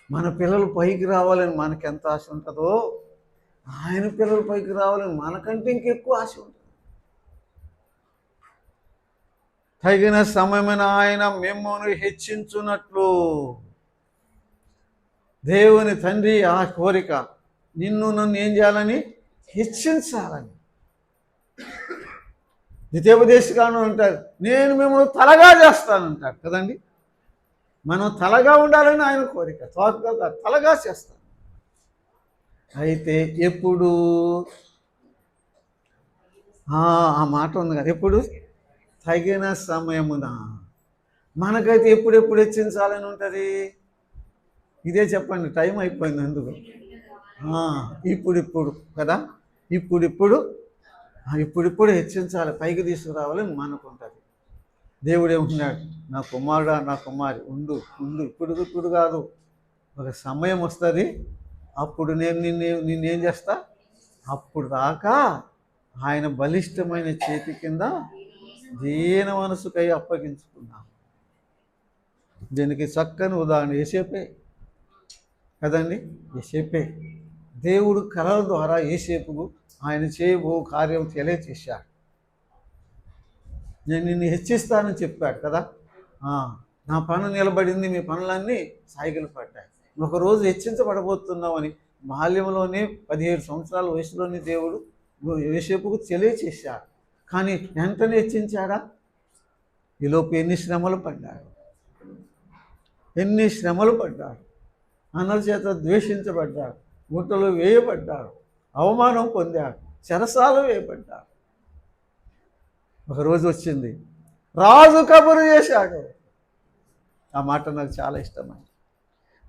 మన పిల్లలు పైకి రావాలని మనకి ఎంత ఆశ ఉంటుందో, ఆయన పిల్లలు పైకి రావాలని మనకంటే ఇంకెక్కువ ఆశ ఉంటుంది. తగిన సమయమైన ఆయన మిమ్మును హెచ్చించున్నట్లు. దేవుని తండ్రి ఆ కోరిక, నన్ను ఏం చేయాలని? హెచ్చించాలని. ద్వితీయోపదేశకాండం అంటారు, నేను మిమ్మల్ని తలగా చేస్తానంటాడు కదండి. మనం తలగా ఉండాలని ఆయన కోరిక, తలగా చేస్తాను. అయితే ఎప్పుడు? ఆ మాట ఉంది కదా, ఎప్పుడు? తగిన సమయమున. మనకైతే ఎప్పుడెప్పుడు హెచ్చించాలని ఉంటుంది? ఇదే చెప్పండి, టైం అయిపోయింది అందుకు. ఇప్పుడు కదా. ఇప్పుడిప్పుడు హెచ్చించాలి, పైకి తీసుకురావాలని మనకుంటుంది. దేవుడు ఏమంటున్నాడు, నా కుమారుడా నా కుమారి ఉండు ఉండు, ఇప్పుడు కాదు, ఒక సమయం వస్తుంది, అప్పుడు నేను నిన్నేం చేస్తా, అప్పుడు దాకా ఆయన బలిష్టమైన చేతి కింద దీన మనసుకై అప్పగించుకున్నాం. దీనికి చక్కని ఉదాహరణ యోసేపే కదండి. యోసేపే దేవుడు కలల ద్వారా యోసేపుకు ఆయన చేయబో కార్యం తెలియచేశాడు. నేను నిన్ను హెచ్చిస్తానని చెప్పాడు కదా. నా పను నిలబడింది, మీ పనులన్నీ సాగిలు పడ్డాయి. ఒకరోజు హెచ్చించబడబోతున్నామని బాల్యంలోనే 17 సంవత్సరాల వయసులోనే దేవుడు యోసేపుకు తెలియచేశాడు. కానీ వెంటనే హెచ్చించాడా? ఈలోపు ఎన్ని శ్రమలు పడ్డాడు, అన్నల చేత ద్వేషించబడ్డాడు, గుట్టలో వేయబడ్డాడు, అవమానం పొందాడు, చెరసాలు వేయబడ్డాడు. ఒకరోజు వచ్చింది, రాజు కబురు చేశాడు. ఆ మాట నాకు చాలా ఇష్టమైంది.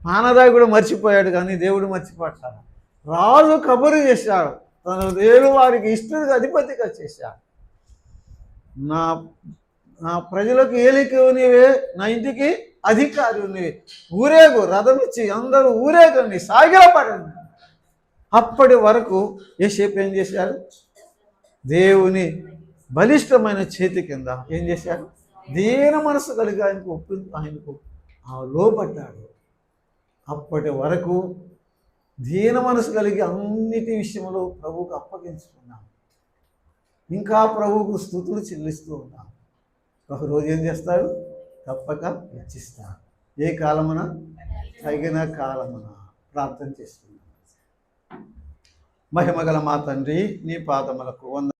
పానదాయి కూడా మర్చిపోయాడు, కానీ దేవుడు మర్చిపోతాడు. రాజు కబురు చేశాడు, తన దేవుడు వారికి ఇష్టడికి అధిపతిగా చేశాడు. నా ప్రజలకు ఏలిక నీవే, నా ఇంటికి అధికారి నీవే, ఊరేగు, రథం ఇచ్చి అందరూ ఊరేగండి, సాగిలపడండి. అప్పటి వరకు యోసేపు ఏం చేశాడు? దేవుని బలిష్టమైన చేతి కింద ఏం చేశాడు? దీన మనసు కలిగి ఆయనకు లోబడ్డాడు. అప్పటి వరకు దీన మనసు కలిగి అన్నిటి విషయంలో ప్రభువుకు అప్పగించుకున్నాం. ఇంకా ప్రభువుకు స్తుతులు చెల్లిస్తూ ఉన్నాం. ఒకరోజు ఏం చేస్తాడు? తప్పక హెచ్చిస్తాడు. ఏ కాలమున? తగిన కాలమున. ప్రార్థన చేస్తున్నాం. మహిమగల మా తండ్రి, నీ పాదములకు వందనాలు.